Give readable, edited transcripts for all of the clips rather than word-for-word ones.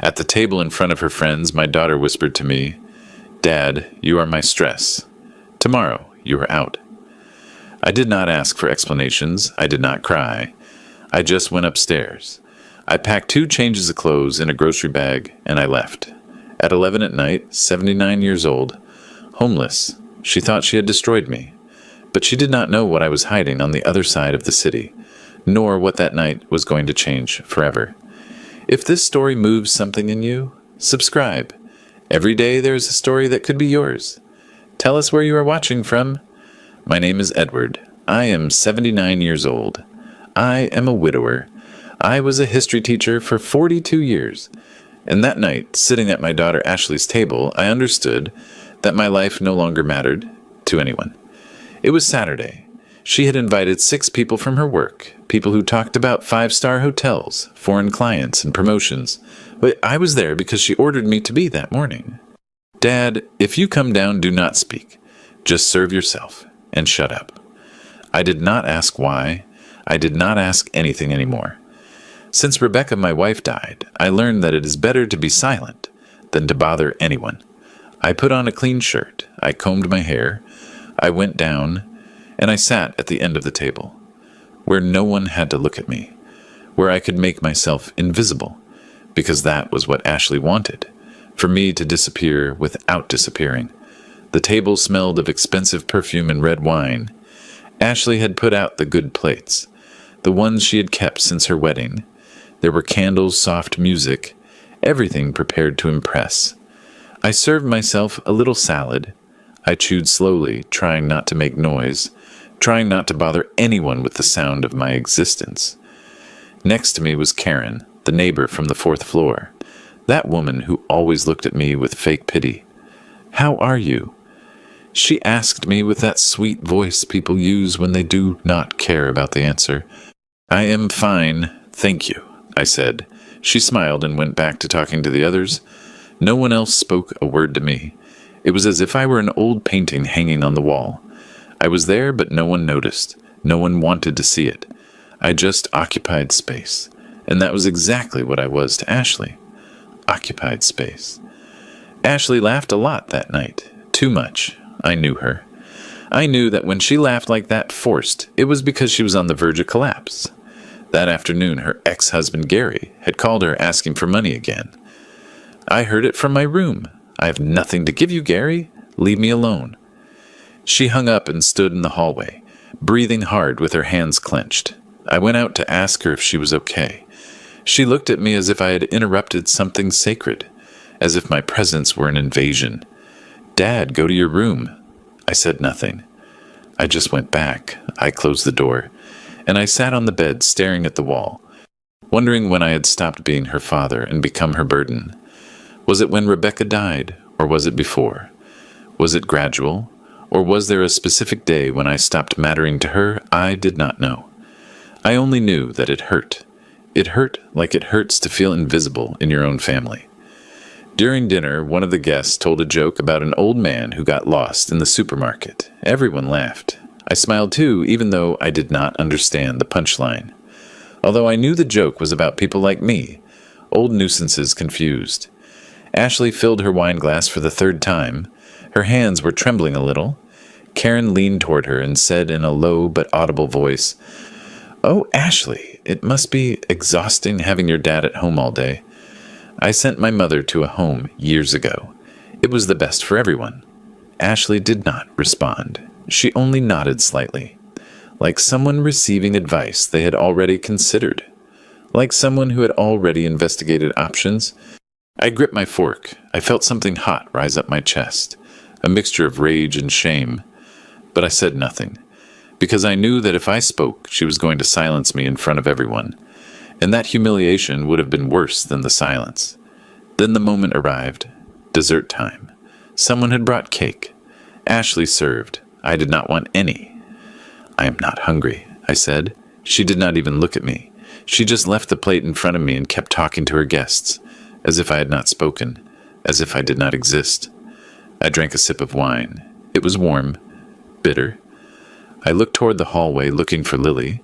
At the table in front of her friends, my daughter whispered to me, "Dad, you are my stress. Tomorrow, you are out." I did not ask for explanations. I did not cry. I just went upstairs. I packed 2 changes of clothes in a grocery bag, and I left. At 11 at night, 79 years old, homeless, she thought she had destroyed me. But she did not know what I was hiding on the other side of the city, nor what that night was going to change forever. If this story moves something in you, subscribe. Every day there is a story that could be yours. Tell us where you are watching from. My name is Edward. I am 79 years old. I am a widower. I was a history teacher for 42 years. And that night, sitting at my daughter Ashley's table, I understood that my life no longer mattered to anyone. It was Saturday. She had invited 6 people from her work, people who talked about 5-star hotels, foreign clients, and promotions. But I was there because she ordered me to be that morning. Dad, if you come down, do not speak. Just serve yourself and shut up. I did not ask why. I did not ask anything anymore. Since Rebecca, my wife, died, I learned that it is better to be silent than to bother anyone. I put on a clean shirt. I combed my hair. I went down, and I sat at the end of the table, where no one had to look at me, where I could make myself invisible, because that was what Ashley wanted, for me to disappear without disappearing. The table smelled of expensive perfume and red wine. Ashley had put out the good plates, the ones she had kept since her wedding. There were candles, soft music, everything prepared to impress. I served myself a little salad. I chewed slowly, trying not to make noise, trying not to bother anyone with the sound of my existence. Next to me was Karen, the neighbor from the 4th floor, that woman who always looked at me with fake pity. "How are you?" She asked me with that sweet voice people use when they do not care about the answer. "I am fine, thank you," I said. She smiled and went back to talking to the others. No one else spoke a word to me. It was as if I were an old painting hanging on the wall. I was there, but no one noticed. No one wanted to see it. I just occupied space. And that was exactly what I was to Ashley. Occupied space. Ashley laughed a lot that night. Too much. I knew her. I knew that when she laughed like that forced, it was because she was on the verge of collapse. That afternoon, her ex-husband Gary had called her asking for money again. I heard it from my room. "I have nothing to give you, Gary. Leave me alone." She hung up and stood in the hallway, breathing hard with her hands clenched. I went out to ask her if she was okay. She looked at me as if I had interrupted something sacred, as if my presence were an invasion. "Dad, go to your room." I said nothing. I just went back. I closed the door, and I sat on the bed staring at the wall, wondering when I had stopped being her father and become her burden. Was it when Rebecca died, or was it before? Was it gradual, or was there a specific day when I stopped mattering to her? I did not know. I only knew that it hurt. It hurt like it hurts to feel invisible in your own family. During dinner, one of the guests told a joke about an old man who got lost in the supermarket. Everyone laughed. I smiled too, even though I did not understand the punchline. Although I knew the joke was about people like me, old nuisances confused. Ashley filled her wine glass for the 3rd time. Her hands were trembling a little. Karen leaned toward her and said in a low but audible voice, "Oh, Ashley, it must be exhausting having your dad at home all day. I sent my mother to a home years ago. It was the best for everyone." Ashley did not respond. She only nodded slightly, like someone receiving advice they had already considered, like someone who had already investigated options. I gripped my fork. I felt something hot rise up my chest, a mixture of rage and shame. But I said nothing, because I knew that if I spoke, she was going to silence me in front of everyone, and that humiliation would have been worse than the silence. Then the moment arrived. Dessert time. Someone had brought cake. Ashley served. I did not want any. "I am not hungry," I said. She did not even look at me. She just left the plate in front of me and kept talking to her guests, as if I had not spoken, as if I did not exist. I drank a sip of wine. It was warm, bitter. I looked toward the hallway, looking for Lily.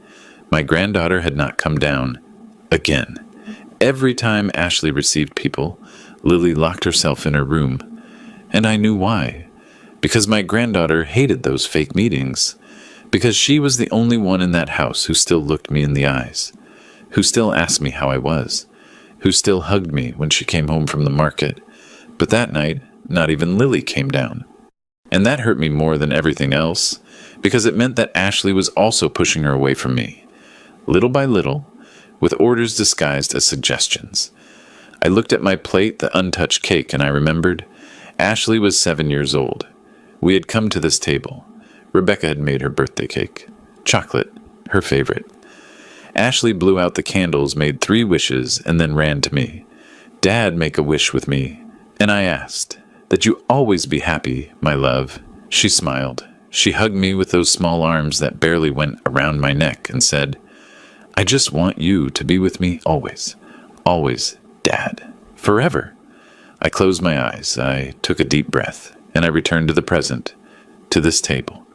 My granddaughter had not come down. Again. Every time Ashley received people, Lily locked herself in her room. And I knew why. Because my granddaughter hated those fake meetings. Because she was the only one in that house who still looked me in the eyes, who still asked me how I was, who still hugged me when she came home from the market. But that night, not even Lily came down. And that hurt me more than everything else, because it meant that Ashley was also pushing her away from me, little by little, with orders disguised as suggestions. I looked at my plate, the untouched cake, and I remembered Ashley was 7 years old. We had come to this table. Rebecca had made her birthday cake. Chocolate, her favorite. Ashley blew out the candles, made 3 wishes, and then ran to me. Dad, make a wish with me. And I asked, that you always be happy, my love. She smiled. She hugged me with those small arms that barely went around my neck and said, I just want you to be with me always. Always, Dad. Forever. I closed my eyes. I took a deep breath, and I returned to the present, to this table,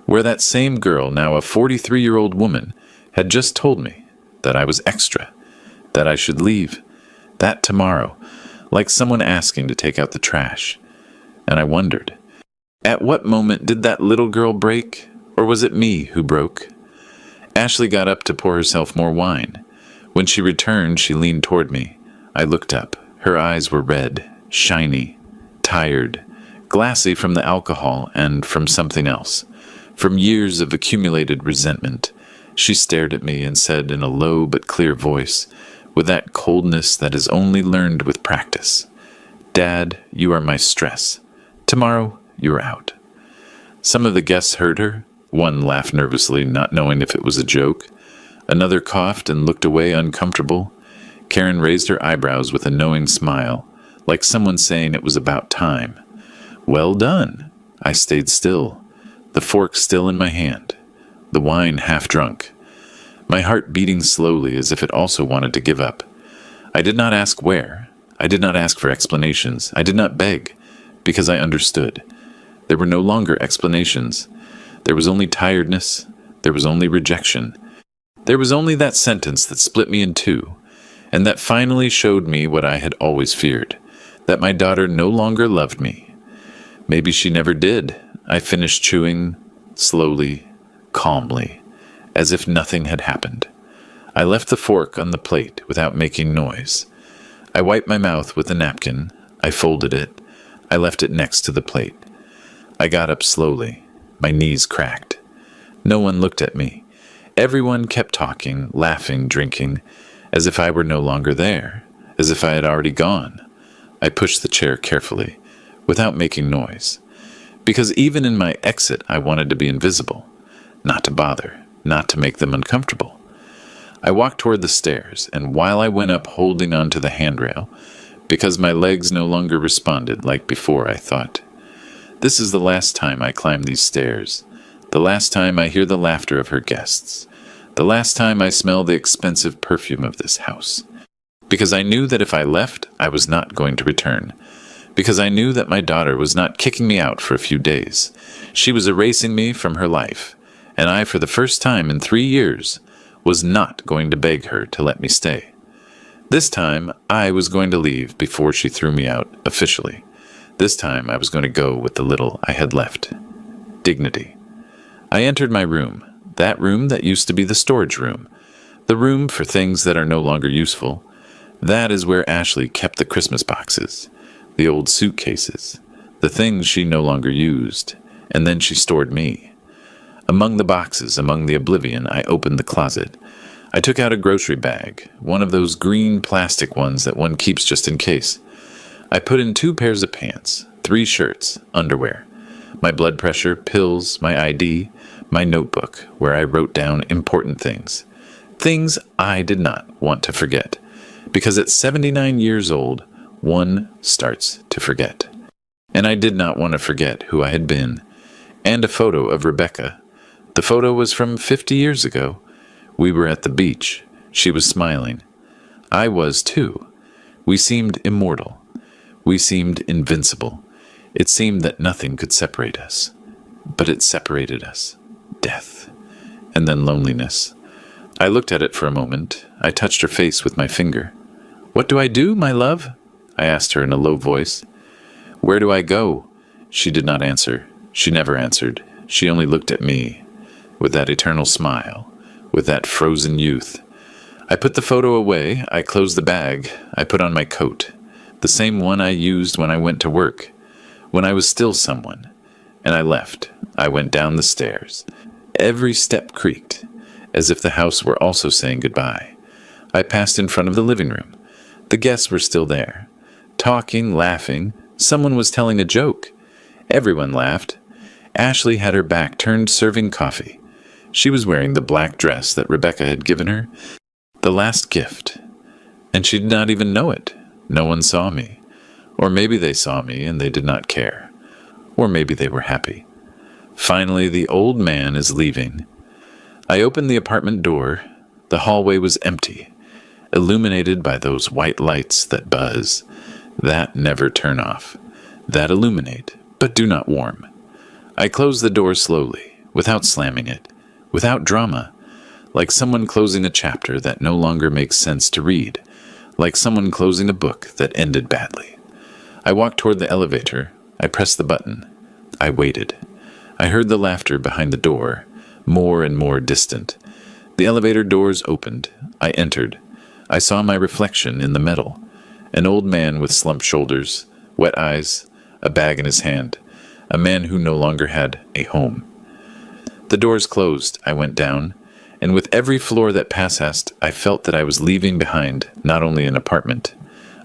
where that same girl, now a 43-year-old woman, had just told me that I was extra, that I should leave, that tomorrow, like someone asking to take out the trash. And I wondered, at what moment did that little girl break, or was it me who broke? Ashley got up to pour herself more wine. When she returned, she leaned toward me. I looked up. Her eyes were red, shiny, tired, glassy from the alcohol and from something else, from years of accumulated resentment. She stared at me and said in a low but clear voice, with that coldness that is only learned with practice, Dad, you are my stress. Tomorrow, you are out. Some of the guests heard her. One laughed nervously, not knowing if it was a joke. Another coughed and looked away uncomfortable. Karen raised her eyebrows with a knowing smile, like someone saying it was about time. Well done. I stayed still, the fork still in my hand, the wine half drunk, my heart beating slowly as if it also wanted to give up. I did not ask where. I did not ask for explanations. I did not beg, because I understood. There were no longer explanations. There was only tiredness. There was only rejection. There was only that sentence that split me in two, and that finally showed me what I had always feared, that my daughter no longer loved me. Maybe she never did. I finished chewing, slowly, calmly, as if nothing had happened. I left the fork on the plate without making noise. I wiped my mouth with a napkin. I folded it. I left it next to the plate. I got up slowly. My knees cracked. No one looked at me. Everyone kept talking, laughing, drinking, as if I were no longer there, as if I had already gone. I pushed the chair carefully, without making noise, because even in my exit I wanted to be invisible, not to bother, not to make them uncomfortable. I walked toward the stairs, and while I went up holding onto the handrail, because my legs no longer responded like before, I thought, this is the last time I climb these stairs, the last time I hear the laughter of her guests, the last time I smell the expensive perfume of this house. Because I knew that if I left, I was not going to return. Because I knew that my daughter was not kicking me out for a few days. She was erasing me from her life, and I, for the first time in 3 years, was not going to beg her to let me stay. This time, I was going to leave before she threw me out officially. This time, I was going to go with the little I had left. Dignity. I entered my room, that room that used to be the storage room, the room for things that are no longer useful. That is where Ashley kept the Christmas boxes, the old suitcases, the things she no longer used, and then she stored me. Among the boxes, among the oblivion, I opened the closet. I took out a grocery bag, one of those green plastic ones that one keeps just in case. I put in 2 pairs of pants, 3 shirts, underwear, my blood pressure, pills, my ID, my notebook, where I wrote down important things. Things I did not want to forget, because at 79 years old, one starts to forget. And I did not want to forget who I had been, and a photo of Rebecca. The photo was from 50 years ago. We were at the beach. She was smiling. I was too. We seemed immortal. We seemed invincible. It seemed that nothing could separate us. But it separated us. Death. And then loneliness. I looked at it for a moment. I touched her face with my finger. "What do I do, my love?" I asked her in a low voice. "Where do I go?" She did not answer. She never answered. She only looked at me, with that eternal smile, with that frozen youth. I put the photo away. I closed the bag. I put on my coat, the same one I used when I went to work, when I was still someone. And I left. I went down the stairs. Every step creaked, as if the house were also saying goodbye. I passed in front of the living room. The guests were still there, talking, laughing. Someone was telling a joke. Everyone laughed. Ashley had her back turned, serving coffee. She was wearing the black dress that Rebecca had given her, the last gift. And she did not even know it. No one saw me. Or maybe they saw me and they did not care. Or maybe they were happy. Finally, the old man is leaving. I opened the apartment door. The hallway was empty, illuminated by those white lights that buzz, that never turn off, that illuminate, but do not warm. I closed the door slowly, without slamming it, without drama, like someone closing a chapter that no longer makes sense to read, like someone closing a book that ended badly. I walked toward the elevator. I pressed the button. I waited. I heard the laughter behind the door, more and more distant. The elevator doors opened. I entered. I saw my reflection in the metal, an old man with slumped shoulders, wet eyes, a bag in his hand, a man who no longer had a home. The doors closed. I went down, and with every floor that passed, I felt that I was leaving behind not only an apartment,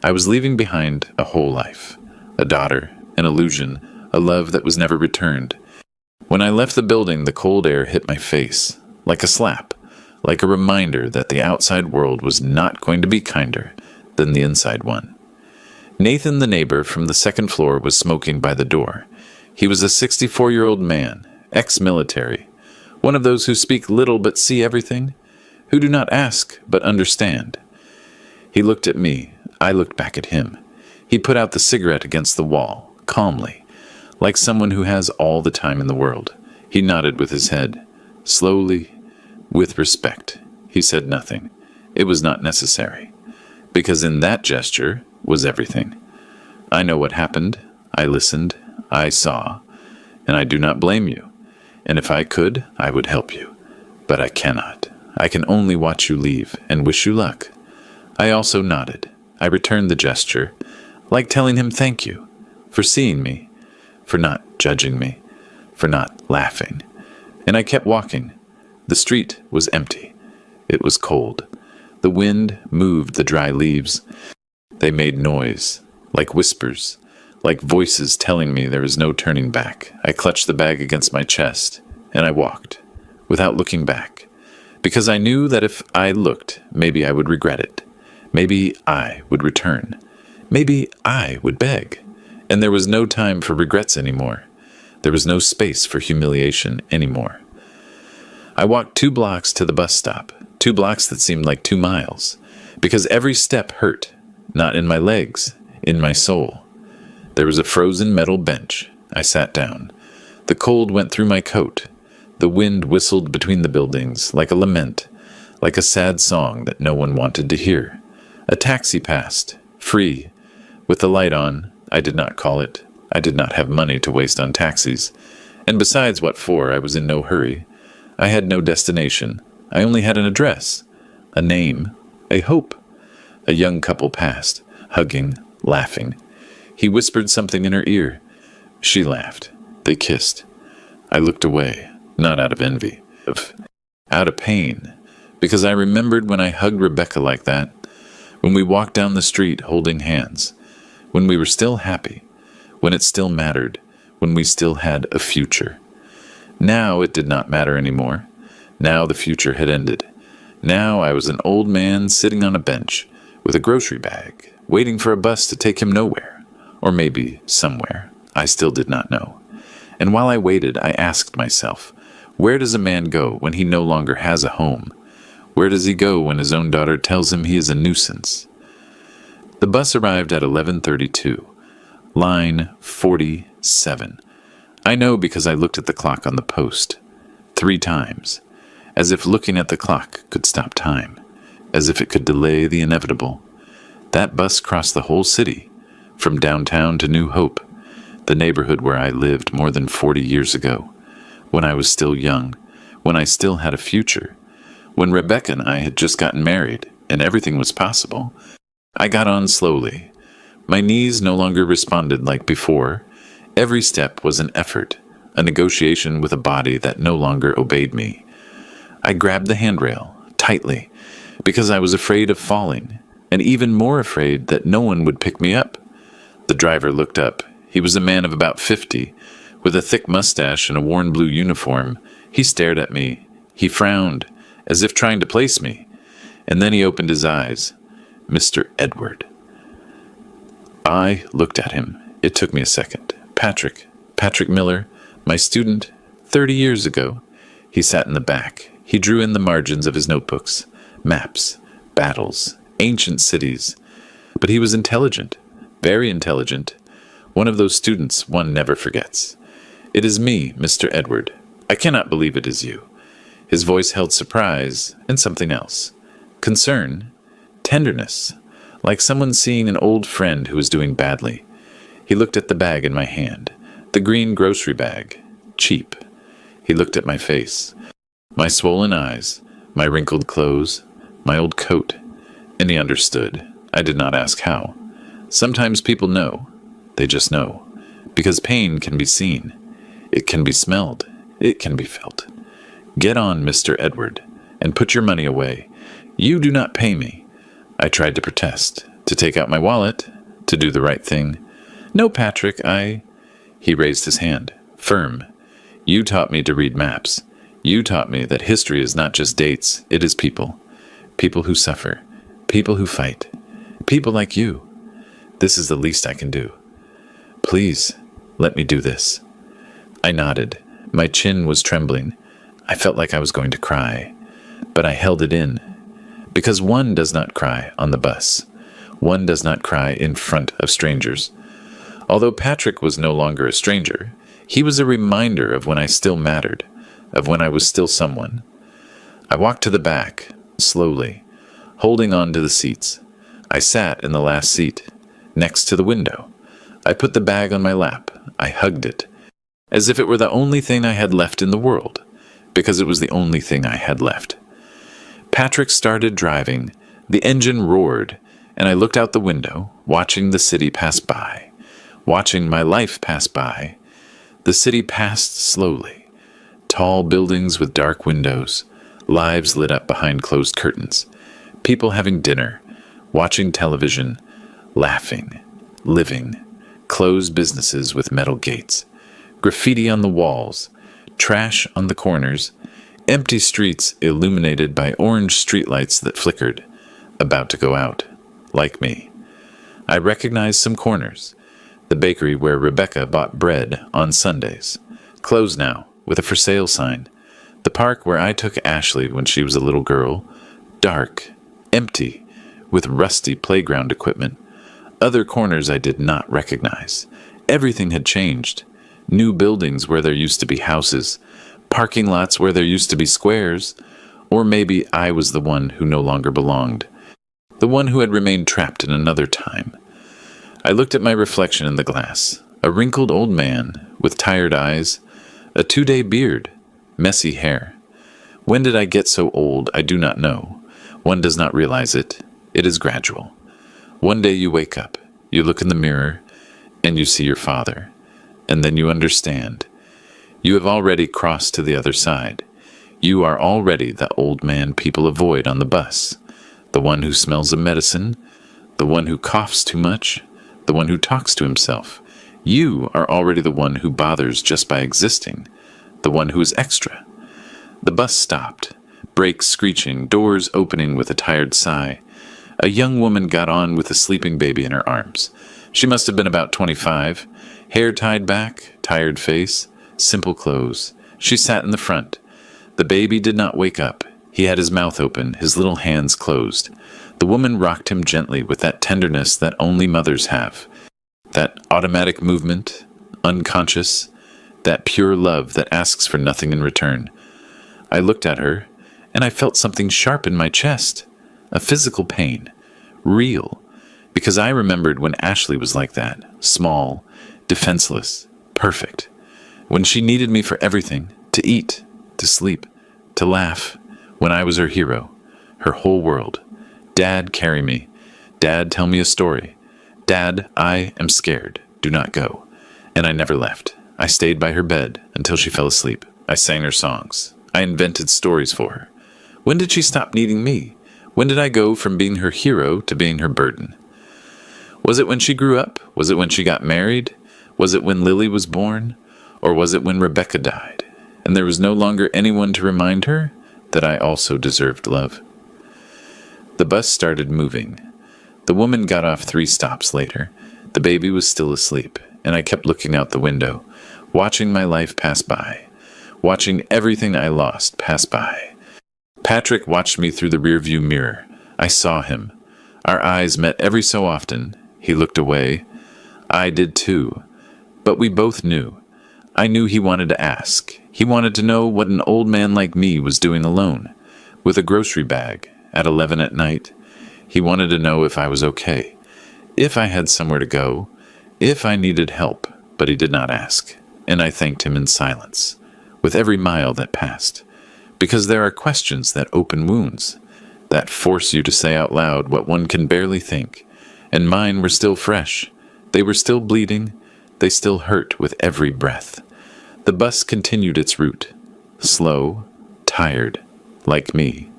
I was leaving behind a whole life, a daughter, an illusion, a love that was never returned. When I left the building, the cold air hit my face, like a slap, like a reminder that the outside world was not going to be kinder than the inside one. Nathan, the neighbor from the second floor, was smoking by the door. He was a 64-year-old man, ex-military, one of those who speak little but see everything, who do not ask but understand. He looked at me. I looked back at him. He put out the cigarette against the wall, calmly, like someone who has all the time in the world. He nodded with his head, slowly, with respect. He said nothing. It was not necessary, because in that gesture was everything. I know what happened. I listened. I saw. And I do not blame you. And if I could, I would help you. But I cannot. I can only watch you leave and wish you luck. I also nodded. I returned the gesture, like telling him thank you for seeing me, for not judging me, for not laughing. And I kept walking. The street was empty. It was cold. The wind moved the dry leaves. They made noise, like whispers, like voices telling me there is no turning back. I clutched the bag against my chest, and I walked, without looking back, because I knew that if I looked, maybe I would regret it. Maybe I would return. Maybe I would beg. And there was no time for regrets anymore. There was no space for humiliation anymore. I walked 2 blocks to the bus stop, 2 blocks that seemed like 2 miles, because every step hurt, not in my legs, in my soul. There was a frozen metal bench. I sat down. The cold went through my coat. The wind whistled between the buildings like a lament, like a sad song that no one wanted to hear. A taxi passed, free, with the light on. I did not call it. I did not have money to waste on taxis. And besides, what for? I was in no hurry. I had no destination. I only had an address, a name, a hope. A young couple passed, hugging, laughing. He whispered something in her ear. She laughed. They kissed. I looked away, not out of envy, out of pain, because I remembered when I hugged Rebecca like that, when we walked down the street holding hands, when we were still happy, when it still mattered, when we still had a future. Now it did not matter anymore. Now the future had ended. Now I was an old man sitting on a bench with a grocery bag, waiting for a bus to take him nowhere, or maybe somewhere. I still did not know. And while I waited, I asked myself, where does a man go when he no longer has a home? Where does he go when his own daughter tells him he is a nuisance? The bus arrived at 11:32, line 47. I know because I looked at the clock on the post 3 times, as if looking at the clock could stop time, as if it could delay the inevitable. That bus crossed the whole city, from downtown to New Hope, the neighborhood where I lived more than 40 years ago, when I was still young, when I still had a future, when Rebecca and I had just gotten married and everything was possible. I got on slowly. My knees no longer responded like before. Every step was an effort, a negotiation with a body that no longer obeyed me. I grabbed the handrail, tightly, because I was afraid of falling, and even more afraid that no one would pick me up. The driver looked up. He was a man of about 50, with a thick mustache and a worn blue uniform. He stared at me. He frowned, as if trying to place me, and then he opened his eyes. Mr. Edward. I looked at him. It took me a second. Patrick Miller, my student, 30 years ago. He sat in the back. He drew in the margins of his notebooks, maps, battles, ancient cities. But he was intelligent, very intelligent. One of those students one never forgets. It is me, Mr. Edward. I cannot believe it is you. His voice held surprise and something else. Concern, tenderness, like someone seeing an old friend who was doing badly. He looked at the bag in my hand, the green grocery bag, cheap. He looked at my face, my swollen eyes, my wrinkled clothes, my old coat, and he understood. I did not ask how. Sometimes people know. They just know. Because pain can be seen. It can be smelled. It can be felt. Get on, Mr. Edward, and put your money away. You do not pay me. I tried to protest, to take out my wallet, to do the right thing. No, Patrick, He raised his hand, firm. You taught me to read maps. You taught me that history is not just dates, it is people. People who suffer. People who fight. People like you. This is the least I can do. Please, let me do this. I nodded. My chin was trembling. I felt like I was going to cry, but I held it in. Because one does not cry on the bus. One does not cry in front of strangers. Although Patrick was no longer a stranger, he was a reminder of when I still mattered, of when I was still someone. I walked to the back, slowly, holding on to the seats. I sat in the last seat, next to the window. I put the bag on my lap. I hugged it, as if it were the only thing I had left in the world, because it was the only thing I had left. Patrick started driving. The engine roared, and I looked out the window, watching the city pass by, watching my life pass by. The city passed slowly. Tall buildings with dark windows, lives lit up behind closed curtains, people having dinner, watching television, laughing, living, closed businesses with metal gates, graffiti on the walls, trash on the corners, empty streets illuminated by orange streetlights that flickered, about to go out, like me. I recognized some corners. The bakery where Rebecca bought bread on Sundays, closed now, with a for sale sign. The park where I took Ashley when she was a little girl, dark, empty, with rusty playground equipment. Other corners I did not recognize. Everything had changed. New buildings where there used to be houses, parking lots where there used to be squares, or maybe I was the one who no longer belonged, the one who had remained trapped in another time. I looked at my reflection in the glass, a wrinkled old man with tired eyes, a 2-day beard, messy hair. When did I get so old? I do not know. One does not realize it. It is gradual. One day you wake up, you look in the mirror, and you see your father, and then you understand. You have already crossed to the other side. You are already the old man people avoid on the bus, the one who smells of medicine, the one who coughs too much, the one who talks to himself. You are already the one who bothers just by existing, the one who is extra. The bus stopped, brakes screeching, doors opening with a tired sigh. A young woman got on with a sleeping baby in her arms. She must have been about 25, hair tied back, tired face, simple clothes. She sat in the front. The baby did not wake up. He had his mouth open, his little hands closed. The woman rocked him gently with that tenderness that only mothers have. That automatic movement, unconscious, that pure love that asks for nothing in return. I looked at her, and I felt something sharp in my chest. A physical pain. Real. Because I remembered when Ashley was like that, small, defenseless, perfect. When she needed me for everything, to eat, to sleep, to laugh. When I was her hero, her whole world. Dad, carry me. Dad, tell me a story. Dad, I am scared. Do not go. And I never left. I stayed by her bed until she fell asleep. I sang her songs. I invented stories for her. When did she stop needing me? When did I go from being her hero to being her burden? Was it when she grew up? Was it when she got married? Was it when Lily was born? Or was it when Rebecca died, and there was no longer anyone to remind her that I also deserved love? The bus started moving. The woman got off 3 stops later. The baby was still asleep, and I kept looking out the window, watching my life pass by, watching everything I lost pass by. Patrick watched me through the rearview mirror. I saw him. Our eyes met every so often. He looked away. I did too. But we both knew. I knew he wanted to ask. He wanted to know what an old man like me was doing alone, with a grocery bag, at 11 at night. He wanted to know if I was okay, if I had somewhere to go, if I needed help, but he did not ask, and I thanked him in silence, with every mile that passed, because there are questions that open wounds, that force you to say out loud what one can barely think, and mine were still fresh. They were still bleeding. They still hurt with every breath. The bus continued its route, slow, tired, like me.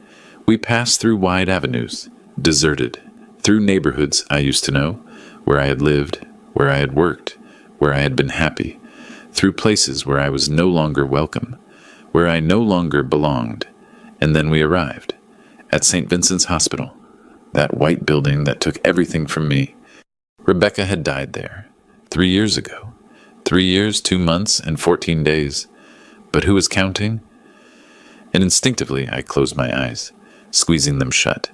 We passed through wide avenues, deserted, through neighborhoods I used to know, where I had lived, where I had worked, where I had been happy, through places where I was no longer welcome, where I no longer belonged. And then we arrived at St. Vincent's Hospital, that white building that took everything from me. Rebecca had died there 3 years ago. 3 years, 2 months, and 14 days. But who was counting? And instinctively I closed my eyes, squeezing them shut,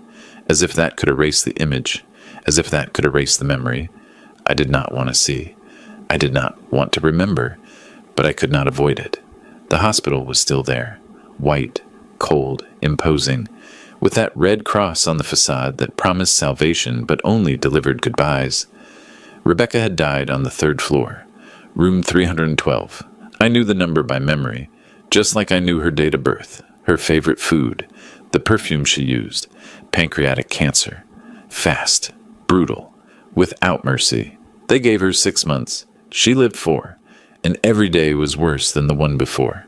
as if that could erase the image, as if that could erase the memory. I did not want to see. I did not want to remember, but I could not avoid it. The hospital was still there, white, cold, imposing, with that red cross on the facade that promised salvation but only delivered goodbyes. Rebecca had died on the 3rd floor. Room 312. I knew the number by memory, just like I knew her date of birth, her favorite food, the perfume she used, pancreatic cancer. Fast, brutal, without mercy. They gave her 6 months. She lived 4, and every day was worse than the one before.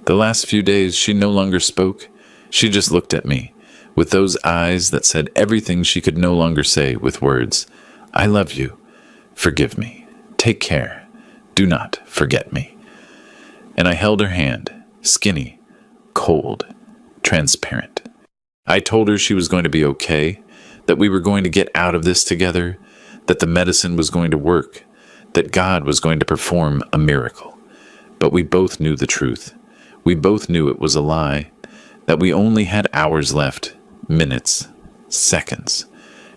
The last few days she no longer spoke. She just looked at me, with those eyes that said everything she could no longer say with words. I love you. Forgive me. Take care. Do not forget me. And I held her hand, skinny, cold, transparent. I told her she was going to be okay, that we were going to get out of this together, that the medicine was going to work, that God was going to perform a miracle. But we both knew the truth. We both knew it was a lie, that we only had hours left, minutes, seconds.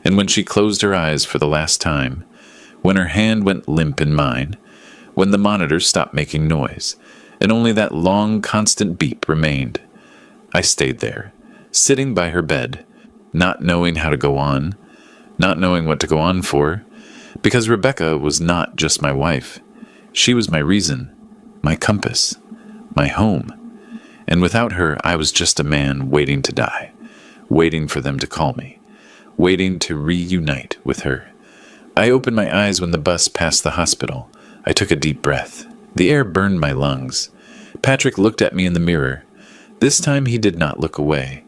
And when she closed her eyes for the last time, when her hand went limp in mine, when the monitor stopped making noise, and only that long, constant beep remained, I stayed there, sitting by her bed, not knowing how to go on, not knowing what to go on for, because Rebecca was not just my wife. She was my reason, my compass, my home. And without her, I was just a man waiting to die, waiting for them to call me, waiting to reunite with her. I opened my eyes when the bus passed the hospital. I took a deep breath. The air burned my lungs. Patrick looked at me in the mirror. This time he did not look away.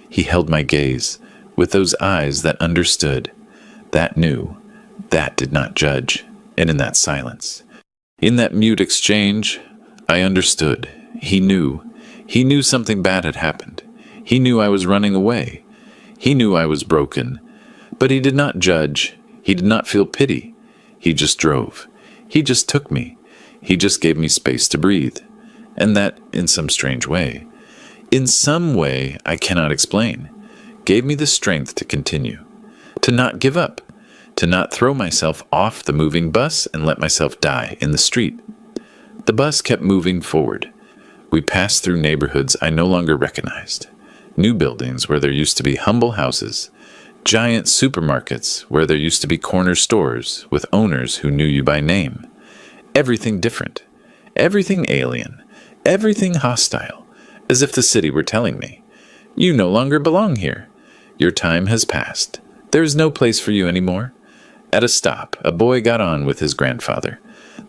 He held my gaze, with those eyes that understood, that knew, that did not judge. And in that silence, in that mute exchange, I understood. He knew. He knew something bad had happened. He knew I was running away. He knew I was broken. But he did not judge. He did not feel pity. He just drove. He just took me. He just gave me space to breathe. And that, in some strange way, in some way I cannot explain, gave me the strength to continue, to not give up, to not throw myself off the moving bus and let myself die in the street. The bus kept moving forward. We passed through neighborhoods I no longer recognized, new buildings where there used to be humble houses, Giant supermarkets where there used to be corner stores with owners who knew you by name. Everything different. Everything alien. Everything hostile. As if the city were telling me, "You no longer belong here. Your time has passed. There is no place for you anymore." At a stop, a boy got on with his grandfather.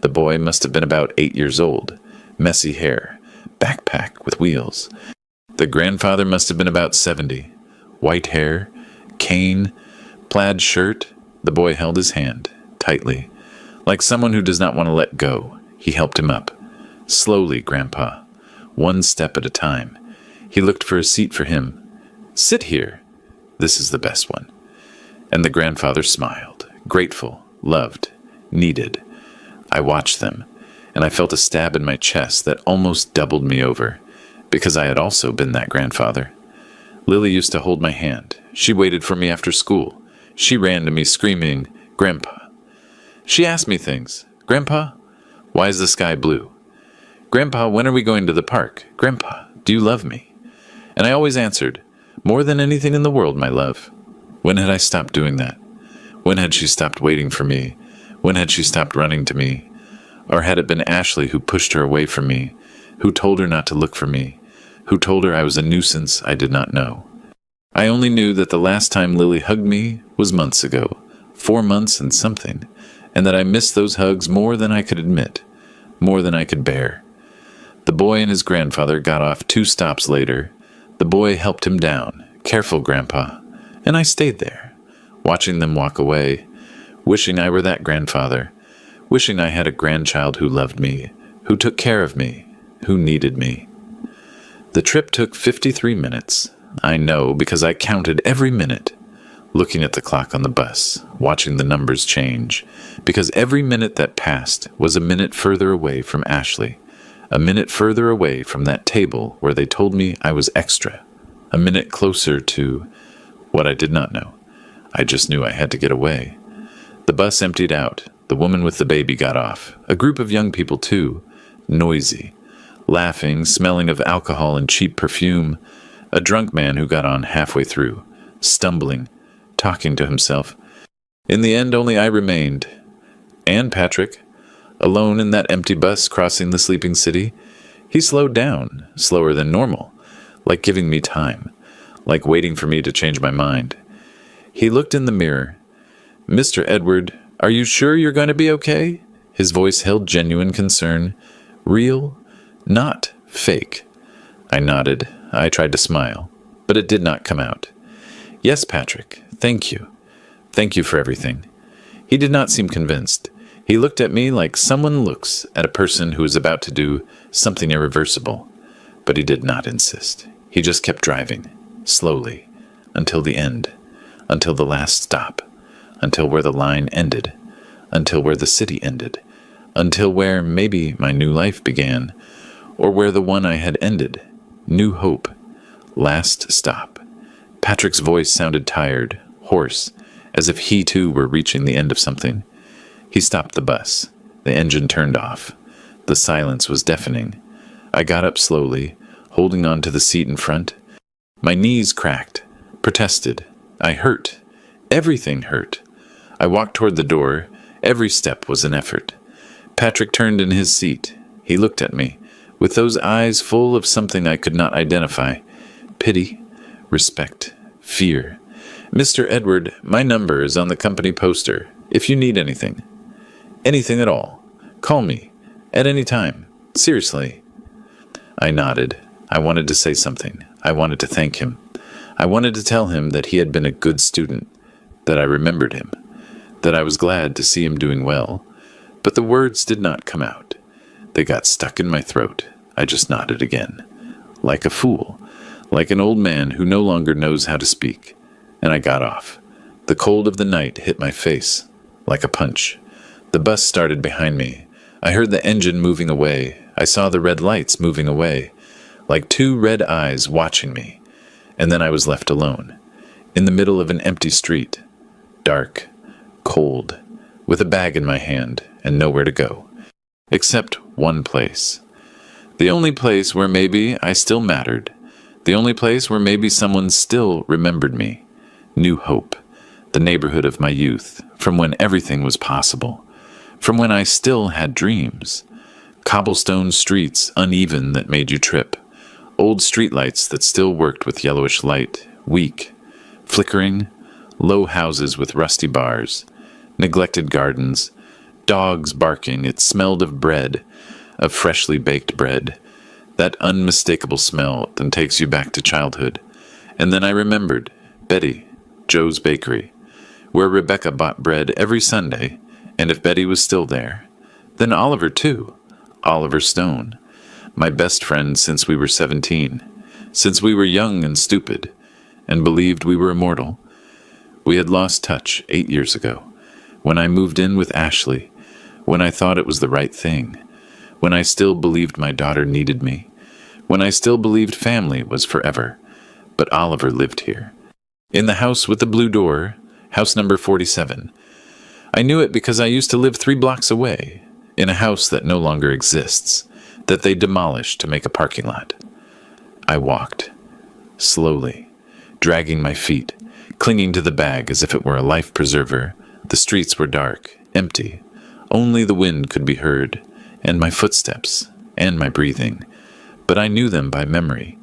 The boy must have been about 8 years old. Messy hair. Backpack with wheels. The grandfather must have been about 70. White hair. Cane. Plaid shirt. The boy held his hand, tightly. Like someone who does not want to let go, he helped him up. "Slowly, Grandpa. One step at a time." He looked for a seat for him. "Sit here. This is the best one." And the grandfather smiled, grateful, loved, needed. I watched them, and I felt a stab in my chest that almost doubled me over, because I had also been that grandfather. Lily used to hold my hand. She waited for me after school. She ran to me screaming, "Grandpa." She asked me things. "Grandpa, why is the sky blue? Grandpa, when are we going to the park? Grandpa, do you love me?" And I always answered, "More than anything in the world, my love." When had I stopped doing that? When had she stopped waiting for me? When had she stopped running to me? Or had it been Ashley who pushed her away from me, who told her not to look for me, who told her I was a nuisance I did not know? I only knew that the last time Lily hugged me was months ago, 4 months and something, and that I missed those hugs more than I could admit, more than I could bear. The boy and his grandfather got off 2 stops later. The boy helped him down. "Careful, Grandpa." And I stayed there, watching them walk away, wishing I were that grandfather, wishing I had a grandchild who loved me, who took care of me, who needed me. The trip took 53 minutes. I know because I counted every minute, looking at the clock on the bus, watching the numbers change, because every minute that passed was a minute further away from Ashley, a minute further away from that table where they told me I was extra, a minute closer to what I did not know. I just knew I had to get away. The bus emptied out. The woman with the baby got off. A group of young people, too. Noisy. Laughing, smelling of alcohol and cheap perfume. A drunk man who got on halfway through. Stumbling. Talking to himself. In the end, only I remained. And Patrick. Alone in that empty bus crossing the sleeping city. He slowed down. Slower than normal. Like giving me time. Like waiting for me to change my mind. He looked in the mirror. "Mr. Edward, are you sure you're going to be okay?" His voice held genuine concern. Real, not fake. I nodded. I tried to smile, but it did not come out. "Yes, Patrick, thank you. Thank you for everything." He did not seem convinced. He looked at me like someone looks at a person who is about to do something irreversible, but he did not insist. He just kept driving. Slowly, until the end, until the last stop, until where the line ended, until where the city ended, until where maybe my new life began, or where the one I had ended. New hope. Last stop. Patrick's voice sounded tired, hoarse, as if he too were reaching the end of something. He stopped the bus. The engine turned off. The silence was deafening. I got up slowly, holding on to the seat in front. My knees cracked, protested. I hurt. Everything hurt. I walked toward the door. Every step was an effort. Patrick turned in his seat. He looked at me, with those eyes full of something I could not identify. Pity, respect, fear. "Mr. Edward, my number is on the company poster. If you need anything. Anything at all. Call me. At any time. Seriously." I nodded. I wanted to say something. I wanted to thank him. I wanted to tell him that he had been a good student, that I remembered him, that I was glad to see him doing well. But the words did not come out. They got stuck in my throat. I just nodded again. Like a fool. Like an old man who no longer knows how to speak. And I got off. The cold of the night hit my face. Like a punch. The bus started behind me. I heard the engine moving away. I saw the red lights moving away. Like 2 red eyes watching me. And then I was left alone. In the middle of an empty street. Dark. Cold. With a bag in my hand and nowhere to go. Except one place. The only place where maybe I still mattered. The only place where maybe someone still remembered me. New hope. the neighborhood of my youth, from when everything was possible, from when I still had dreams. Cobblestone streets uneven that made you trip, old streetlights that still worked with yellowish light, weak, flickering, low houses with rusty bars, neglected gardens, dogs barking. It smelled of bread, of freshly baked bread, that unmistakable smell that takes you back to childhood. And then I remembered Betty, Joe's Bakery, where Rebecca bought bread every Sunday, and if Betty was still there, then Oliver too, Oliver Stone, my best friend since we were 17, since we were young and stupid, and believed we were immortal. We had lost touch 8 years ago, when I moved in with Ashley, when I thought it was the right thing, when I still believed my daughter needed me, when I still believed family was forever. But Oliver lived here, in the house with the blue door, house number 47. I knew it because I used to live 3 blocks away, in a house that no longer exists, that they demolished to make a parking lot. I walked, slowly, dragging my feet, clinging to the bag as if it were a life preserver. The streets were dark, empty. Only the wind could be heard, and my footsteps, and my breathing. But I knew them by memory.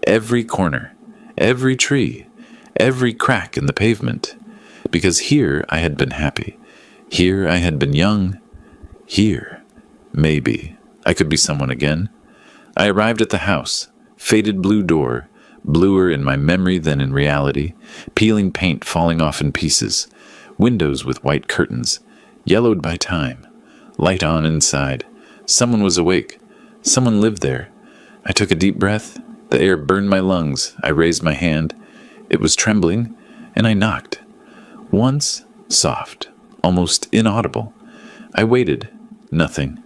Every corner, every tree, every crack in the pavement. Because here I had been happy. Here I had been young. Here, maybe, I could be someone again. I arrived at the house, faded blue door, bluer in my memory than in reality, peeling paint falling off in pieces, windows with white curtains, yellowed by time, light on inside. Someone was awake. Someone lived there. I took a deep breath. The air burned my lungs. I raised my hand. It was trembling, and I knocked. Once, soft, almost inaudible. I waited. Nothing.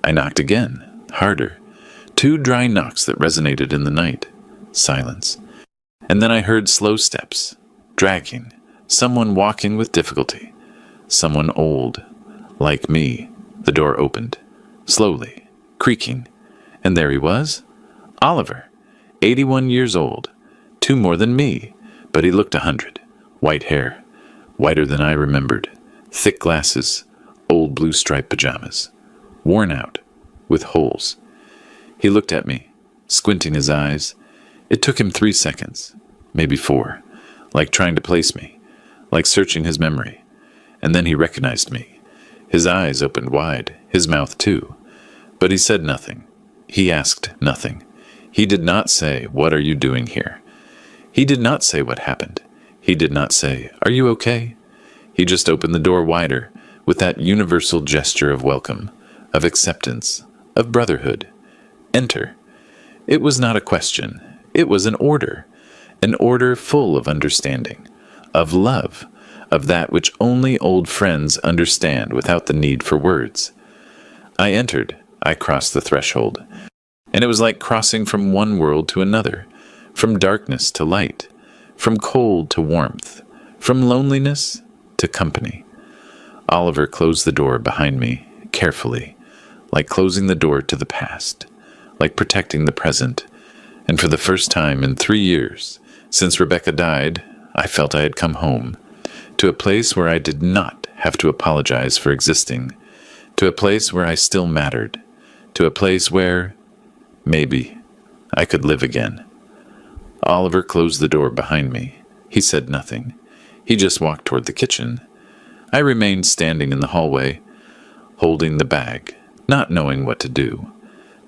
I knocked again, harder. 2 dry knocks that resonated in the night. Silence. And then I heard slow steps, dragging, someone walking with difficulty, someone old, like me. The door opened, slowly, creaking, and there he was, Oliver, 81 years old, 2 more than me, but he looked 100, white hair, whiter than I remembered, thick glasses, old blue striped pajamas, worn out, with holes. He looked at me, squinting his eyes. It took him 3 seconds, maybe 4, like trying to place me, like searching his memory. And then he recognized me. His eyes opened wide, his mouth too. But he said nothing. He asked nothing. He did not say, "What are you doing here?" He did not say what happened. He did not say, "Are you okay?" He just opened the door wider with that universal gesture of welcome, of acceptance, of brotherhood. Enter. It was not a question. It was an order full of understanding, of love, of that which only old friends understand without the need for words. I entered. I crossed the threshold. And it was like crossing from one world to another, from darkness to light, from cold to warmth, from loneliness to company. Oliver closed the door behind me, carefully, like closing the door to the past, like protecting the present. And for the first time in 3 years, since Rebecca died, I felt I had come home, to a place where I did not have to apologize for existing, to a place where I still mattered, to a place where, maybe, I could live again. Oliver closed the door behind me. He said nothing. He just walked toward the kitchen. I remained standing in the hallway, holding the bag, not knowing what to do.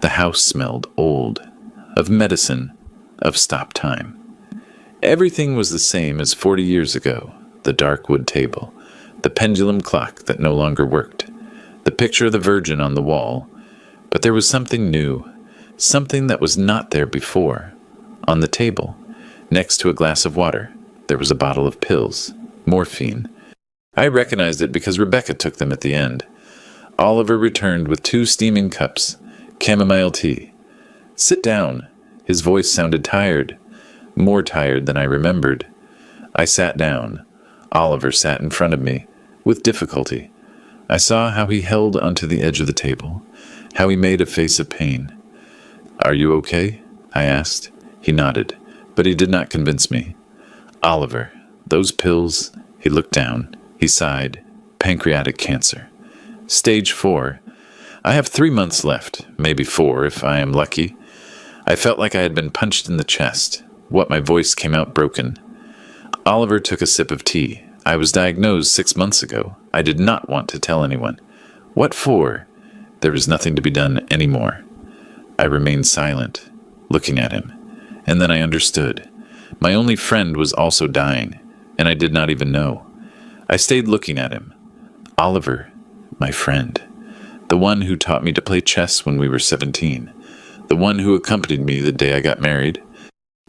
The house smelled old, of medicine, of stop time. Everything was the same as 40 years ago. The dark wood table, the pendulum clock that no longer worked, the picture of the Virgin on the wall. But there was something new, something that was not there before. On the table, next to a glass of water, there was a bottle of pills, morphine. I recognized it because Rebecca took them at the end. Oliver returned with 2 steaming cups, chamomile tea. "Sit down." His voice sounded tired, more tired than I remembered. I sat down. Oliver sat in front of me, with difficulty. I saw how he held onto the edge of the table, how he made a face of pain. "Are you okay?" I asked. He nodded, but he did not convince me. "Oliver, those pills," He looked down. He sighed. Pancreatic cancer. Stage 4. I have 3 months left, maybe 4 if I am lucky. I felt like I had been punched in the chest. My voice came out broken. Oliver took a sip of tea. I was diagnosed 6 months ago. I did not want to tell anyone. What for? There was nothing to be done anymore. I remained silent, looking at him. And then I understood. My only friend was also dying, and I did not even know. I stayed looking at him. Oliver, my friend. The one who taught me to play chess when we were 17. The one who accompanied me the day I got married.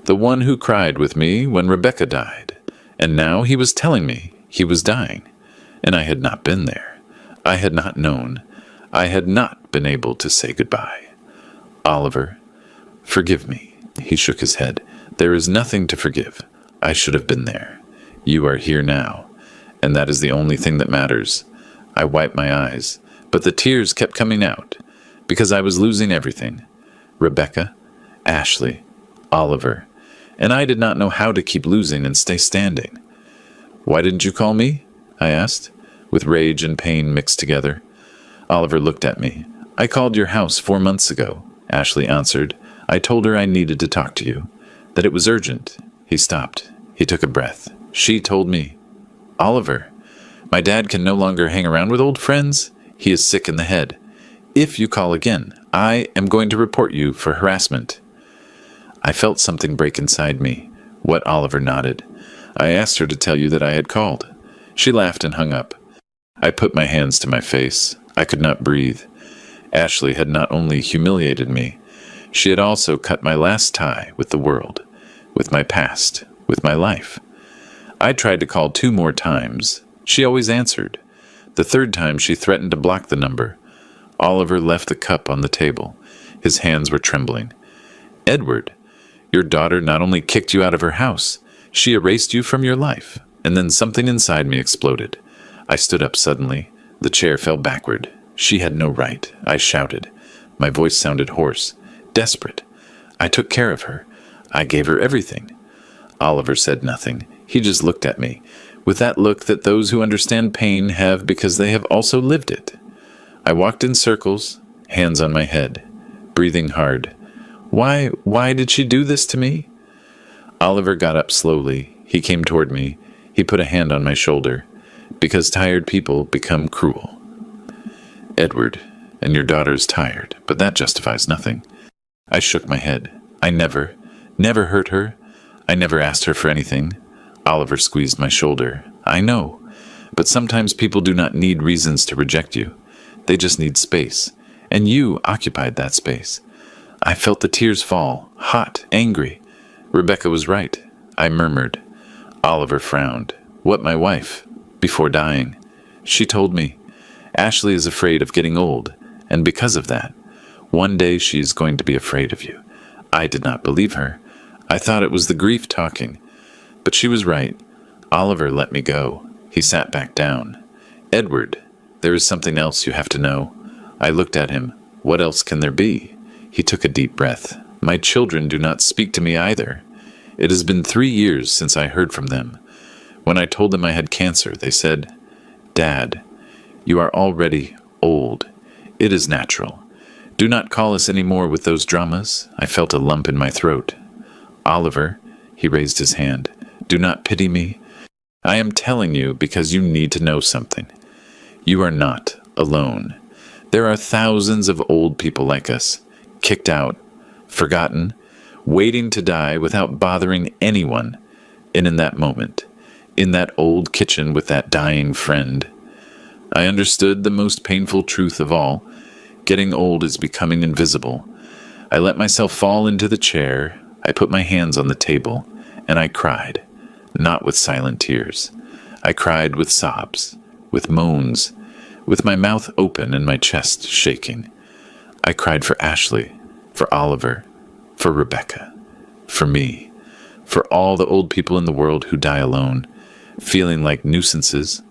The one who cried with me when Rebecca died. And now he was telling me he was dying. And I had not been there. I had not known. I had not been able to say goodbye. Oliver, forgive me. He shook his head. There is nothing to forgive. I should have been there. You are here now. And that is the only thing that matters. I wiped my eyes, but the tears kept coming out, because I was losing everything. Rebecca, Ashley, Oliver, and I did not know how to keep losing and stay standing. Why didn't you call me? I asked, with rage and pain mixed together. Oliver looked at me. I called your house 4 months ago, Ashley answered. I told her I needed to talk to you, that it was urgent. He stopped. He took a breath. She told me. Oliver, my dad can no longer hang around with old friends. He is sick in the head. If you call again, I am going to report you for harassment. I felt something break inside me. Oliver nodded. I asked her to tell you that I had called. She laughed and hung up. I put my hands to my face. I could not breathe. Ashley had not only humiliated me, she had also cut my last tie with the world, with my past, with my life. I tried to call 2 more times. She always answered. The 3rd time she threatened to block the number. Oliver left the cup on the table. His hands were trembling. Edward, your daughter not only kicked you out of her house, she erased you from your life. And then something inside me exploded. I stood up suddenly. The chair fell backward. She had no right. I shouted. My voice sounded hoarse, desperate. I took care of her. I gave her everything. Oliver said nothing. He just looked at me, with that look that those who understand pain have because they have also lived it. I walked in circles, hands on my head, breathing hard. Why did she do this to me? Oliver got up slowly. He came toward me. He put a hand on my shoulder. Because tired people become cruel. Edward, and your daughter's tired, but that justifies nothing. I shook my head. I never hurt her. I never asked her for anything. Oliver squeezed my shoulder. I know, but sometimes people do not need reasons to reject you. They just need space, and you occupied that space. I felt the tears fall, hot, angry. Rebecca was right, I murmured. Oliver frowned. My wife? Before dying. She told me, Ashley is afraid of getting old, and because of that, one day she is going to be afraid of you. I did not believe her. I thought it was the grief talking. But she was right. Oliver let me go. He sat back down. Edward, there is something else you have to know. I looked at him. What else can there be? He took a deep breath. My children do not speak to me either. It has been 3 years since I heard from them. When I told them I had cancer, they said, Dad, you are already old. It is natural. Do not call us any more with those dramas. I felt a lump in my throat. Oliver, he raised his hand, do not pity me. I am telling you because you need to know something. You are not alone. There are thousands of old people like us, kicked out, forgotten, waiting to die without bothering anyone. And in that moment, in that old kitchen with that dying friend, I understood the most painful truth of all. Getting old is becoming invisible. I let myself fall into the chair. I put my hands on the table, and I cried, not with silent tears. I cried with sobs, with moans, with my mouth open and my chest shaking. I cried for Ashley, for Oliver, for Rebecca, for me, for all the old people in the world who die alone, feeling like nuisances.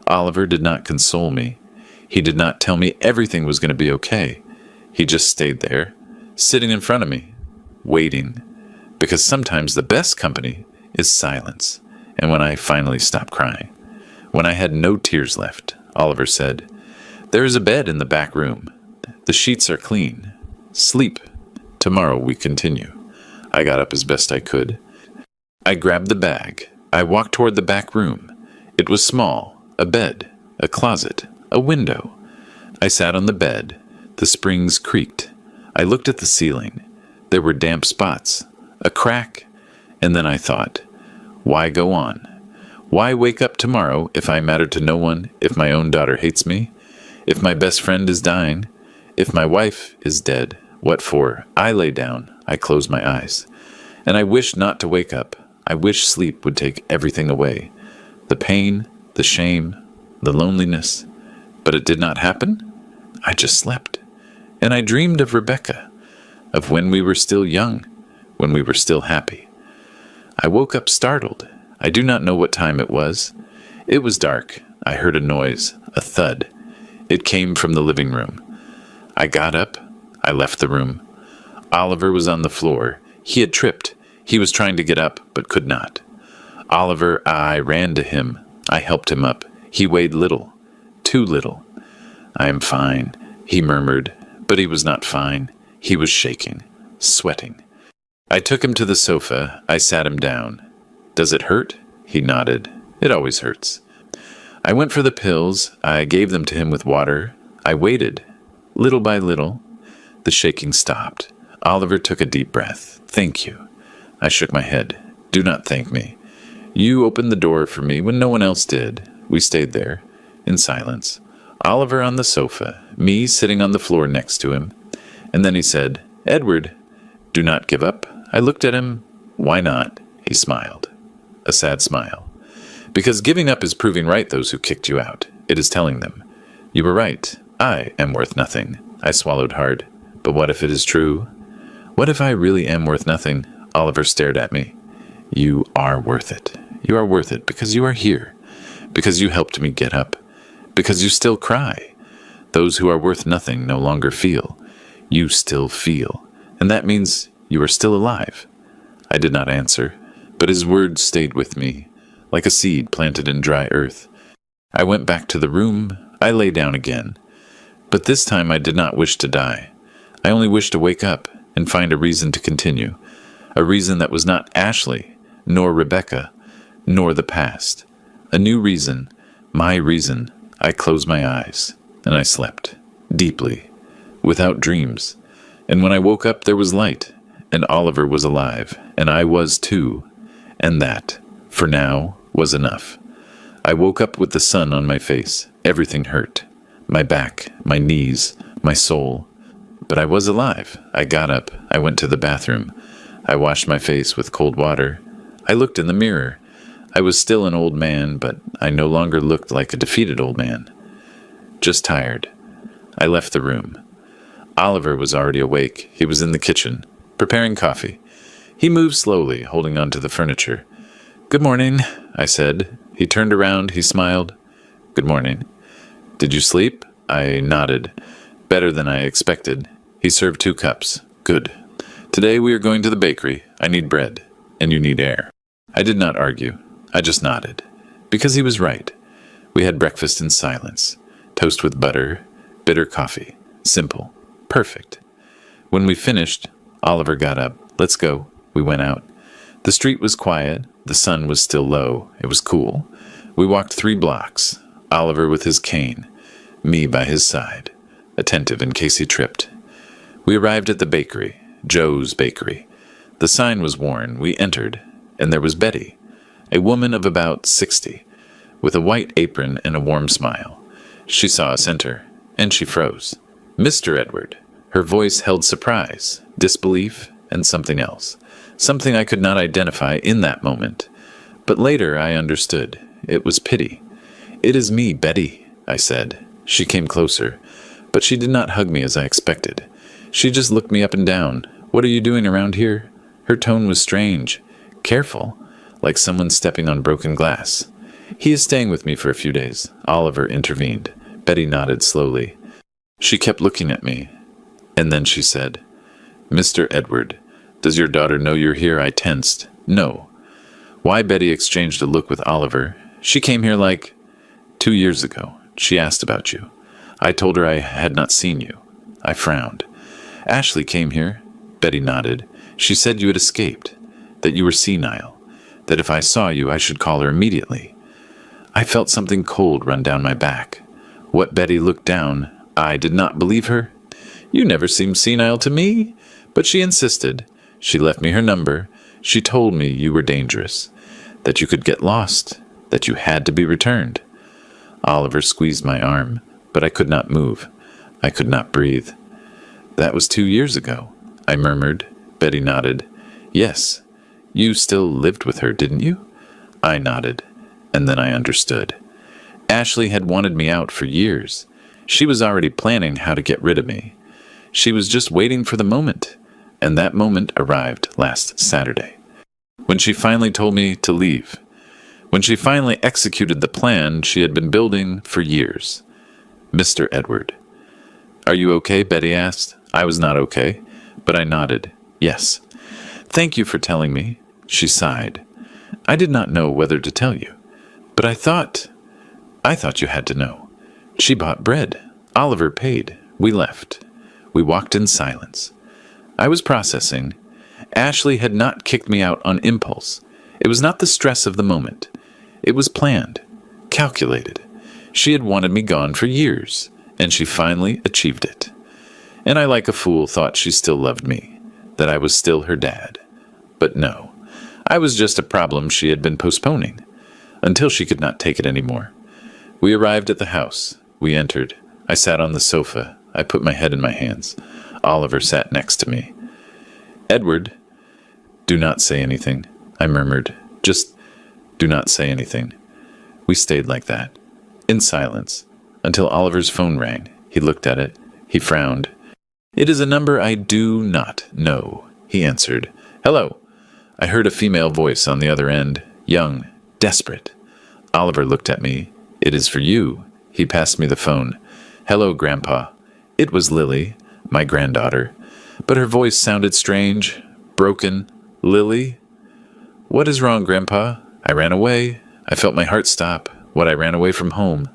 Oliver did not console me. He did not tell me everything was going to be okay. He just stayed there, sitting in front of me, waiting, because sometimes the best company is silence. and when I finally stopped crying. When I had no tears left, Oliver said, "There is a bed in the back room. The sheets are clean. Sleep. Tomorrow we continue." I got up as best I could. I grabbed the bag. I walked toward the back room. It was small, a bed, a closet, a window. I sat on the bed. The springs creaked. I looked at the ceiling. There were damp spots, a crack, and then I thought, why go on? Why wake up tomorrow if I matter to no one, if my own daughter hates me, if my best friend is dying, if my wife is dead? What for? I lay down. I closed my eyes. And I wished not to wake up. I wished sleep would take everything away. The pain, the shame, the loneliness. But it did not happen. I just slept. And I dreamed of Rebecca, of when we were still young, when we were still happy. I woke up startled. I do not know what time it was. It was dark. I heard a noise, a thud. It came from the living room. I got up. I left the room. Oliver was on the floor. He had tripped. He was trying to get up, but could not. I ran to him. I helped him up. He weighed little. Too little. "I am fine," he murmured, but he was not fine. He was shaking, sweating. I took him to the sofa. I sat him down. "Does it hurt?" He nodded. "It always hurts." I went for the pills. I gave them to him with water. I waited. Little by little, the shaking stopped. Oliver took a deep breath. "Thank you." I shook my head. "Do not thank me. You opened the door for me when no one else did." We stayed there, in silence. Oliver on the sofa, me sitting on the floor next to him. And then he said, "Edward, do not give up." I looked at him. "Why not?" He smiled. A sad smile. "Because giving up is proving right those who kicked you out. It is telling them, you were right. I am worth nothing." I swallowed hard. But what if it is true? What if I really am worth nothing? Oliver stared at me. "You are worth it. You are worth it because you are here. Because you helped me get up. Because you still cry. Those who are worth nothing no longer feel. You still feel. And that means you are still alive." I did not answer, but his words stayed with me, like a seed planted in dry earth. I went back to the room. I lay down again. But this time I did not wish to die. I only wished to wake up and find a reason to continue. A reason that was not Ashley, nor Rebecca, nor the past. A new reason, my reason. I closed my eyes, and I slept, deeply, without dreams. And when I woke up there was light, and Oliver was alive, and I was too. And that, for now, was enough. I woke up with the sun on my face. Everything hurt. My back, my knees, my soul. But I was alive. I got up. I went to the bathroom. I washed my face with cold water. I looked in the mirror. I was still an old man, but I no longer looked like a defeated old man. Just tired. I left the room. Oliver was already awake. He was in the kitchen, preparing coffee. He moved slowly, holding onto the furniture. "Good morning," I said. He turned around. He smiled. "Good morning." "Did you sleep?" I nodded. "Better than I expected." He served 2 cups. "Good. Today we are going to the bakery. I need bread, and you need air." I did not argue. I just nodded. Because he was right. We had breakfast in silence. Toast with butter, bitter coffee. Simple. Perfect. When we finished, Oliver got up. "Let's go." We went out. The street was quiet. The sun was still low. It was cool. We walked 3 blocks. Oliver with his cane. Me by his side, attentive in case he tripped. We arrived at the bakery. Joe's Bakery. The sign was worn. We entered, and there was Betty, a woman of about 60, with a white apron and a warm smile. She saw us enter, and she froze. "Mr. Edward." Her voice held surprise, disbelief, and something else. Something I could not identify in that moment. But later I understood. It was pity. "It is me, Betty," I said. She came closer, but she did not hug me as I expected. She just looked me up and down. "What are you doing around here?" Her tone was strange. Careful, like someone stepping on broken glass. "He is staying with me for a few days." Oliver intervened. Betty nodded slowly. She kept looking at me, and then she said, "Mr. Edward, does your daughter know you're here?" I tensed. "No." Why Betty exchanged a look with Oliver. She came here like 2 years ago. She asked about you. I told her I had not seen you. I frowned. Ashley came here. Betty nodded. She said you had escaped, that you were senile, that if I saw you, I should call her immediately. I felt something cold run down my back. What Betty looked down, I did not believe her. You never seemed senile to me. But she insisted. She left me her number. She told me you were dangerous, that you could get lost, that you had to be returned. Oliver squeezed my arm, but I could not move. I could not breathe. That was 2 years ago, I murmured. Betty nodded. Yes. You still lived with her, didn't you? I nodded, and then I understood. Ashley had wanted me out for years. She was already planning how to get rid of me. She was just waiting for the moment, and that moment arrived last Saturday. When she finally told me to leave. When she finally executed the plan she had been building for years. Mr. Edward. Are you okay? Betty asked. I was not okay, but I nodded. Yes. Thank you for telling me. She sighed. I did not know whether to tell you, but I thought you had to know. She bought bread. Oliver paid. We left. We walked in silence. I was processing. Ashley had not kicked me out on impulse. It was not the stress of the moment. It was planned, calculated. She had wanted me gone for years, and she finally achieved it. And I, like a fool, thought she still loved me, that I was still her dad. But no, I was just a problem she had been postponing, until she could not take it anymore. We arrived at the house. We entered. I sat on the sofa. I put my head in my hands. Oliver sat next to me. Edward, do not say anything, I murmured. Just do not say anything. We stayed like that, in silence, until Oliver's phone rang. He looked at it. He frowned. It is a number I do not know, he answered. Hello. I heard a female voice on the other end, young, desperate. Oliver looked at me. It is for you. He passed me the phone. Hello, Grandpa. It was Lily, my granddaughter, but her voice sounded strange, broken. Lily? What is wrong, Grandpa? I ran away. I felt my heart stop. What, I ran away from home.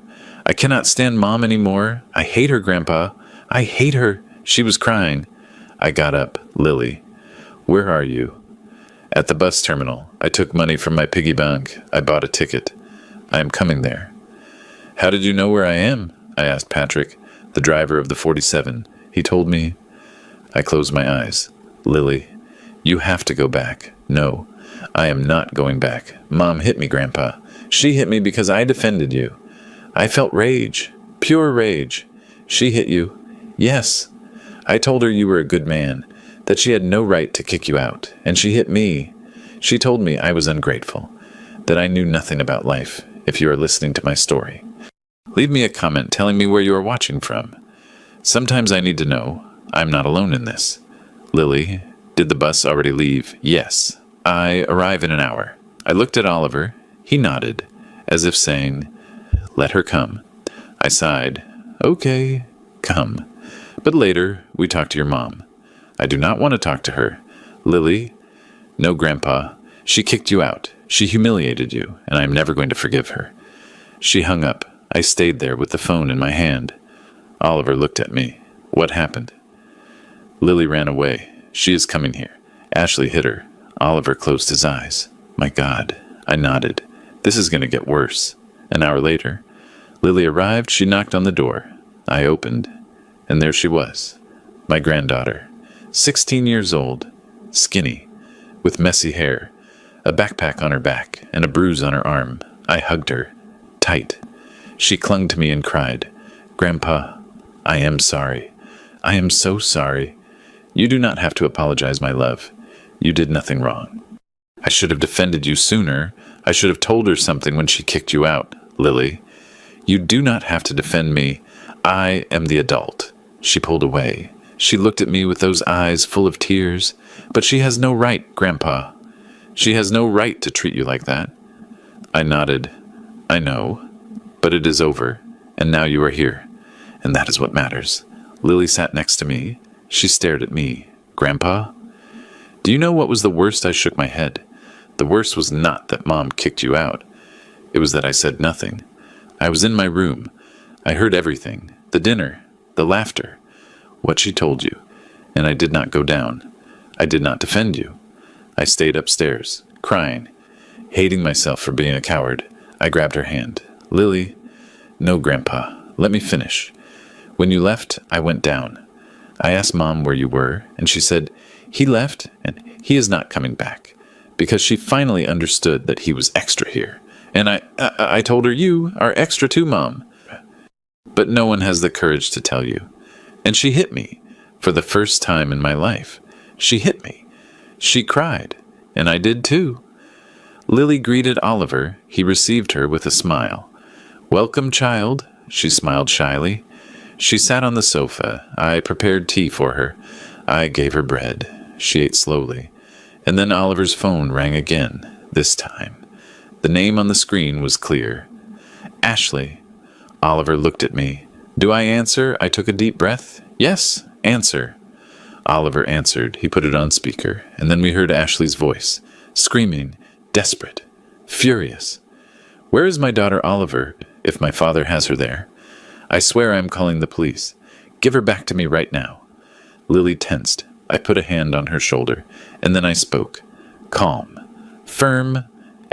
I cannot stand Mom anymore. I hate her, Grandpa. I hate her. She was crying. I got up. Lily. Where are you? At the bus terminal. I took money from my piggy bank. I bought a ticket. I am coming there. How did you know where I am? I asked Patrick, the driver of the 47. He told me. I closed my eyes. Lily, you have to go back. No, I am not going back. Mom hit me, Grandpa. She hit me because I defended you. I felt rage, pure rage. She hit you. Yes. I told her you were a good man, that she had no right to kick you out, and she hit me. She told me I was ungrateful, that I knew nothing about life, if you are listening to my story. Leave me a comment telling me where you are watching from. Sometimes I need to know. I'm not alone in this. Lily, did the bus already leave? Yes. I arrive in an hour. I looked at Oliver. He nodded, as if saying, let her come. I sighed. Okay, come. But later, we talk to your mom. I do not want to talk to her. Lily? No, Grandpa. She kicked you out. She humiliated you, and I am never going to forgive her. She hung up. I stayed there with the phone in my hand. Oliver looked at me. What happened? Lily ran away. She is coming here. Ashley hit her. Oliver closed his eyes. My God. I nodded. This is going to get worse. An hour later, Lily arrived. She knocked on the door. I opened, and there she was. My granddaughter. 16 years old. Skinny. With messy hair. A backpack on her back, and a bruise on her arm. I hugged her. Tight. She clung to me and cried, Grandpa, I am sorry. I am so sorry. You do not have to apologize, my love. You did nothing wrong. I should have defended you sooner. I should have told her something when she kicked you out, Lily. You do not have to defend me. I am the adult. She pulled away. She looked at me with those eyes full of tears. But she has no right, Grandpa. She has no right to treat you like that. I nodded. I know. But it is over, and now you are here, and that is what matters. Lily sat next to me. She stared at me. Grandpa? Do you know what was the worst? I shook my head. The worst was not that Mom kicked you out. It was that I said nothing. I was in my room. I heard everything. The dinner. The laughter. What she told you. And I did not go down. I did not defend you. I stayed upstairs, crying, hating myself for being a coward. I grabbed her hand. Lily, no, Grandpa. Let me finish. When you left, I went down. I asked Mom where you were, and she said, he left, and he is not coming back, because she finally understood that he was extra here. And I told her, you are extra too, Mom. But no one has the courage to tell you. And she hit me, for the first time in my life. She hit me. She cried, and I did too. Lily greeted Oliver. He received her with a smile. Welcome, child, she smiled shyly. She sat on the sofa. I prepared tea for her. I gave her bread. She ate slowly. And then Oliver's phone rang again, this time. The name on the screen was clear. Ashley. Oliver looked at me. Do I answer? I took a deep breath. Yes, answer. Oliver answered. He put it on speaker, and then we heard Ashley's voice, screaming, desperate, furious. Where is my daughter Oliver, if my father has her there? I swear I am calling the police. Give her back to me right now. Lily tensed. I put a hand on her shoulder, and then I spoke. Calm. Firm.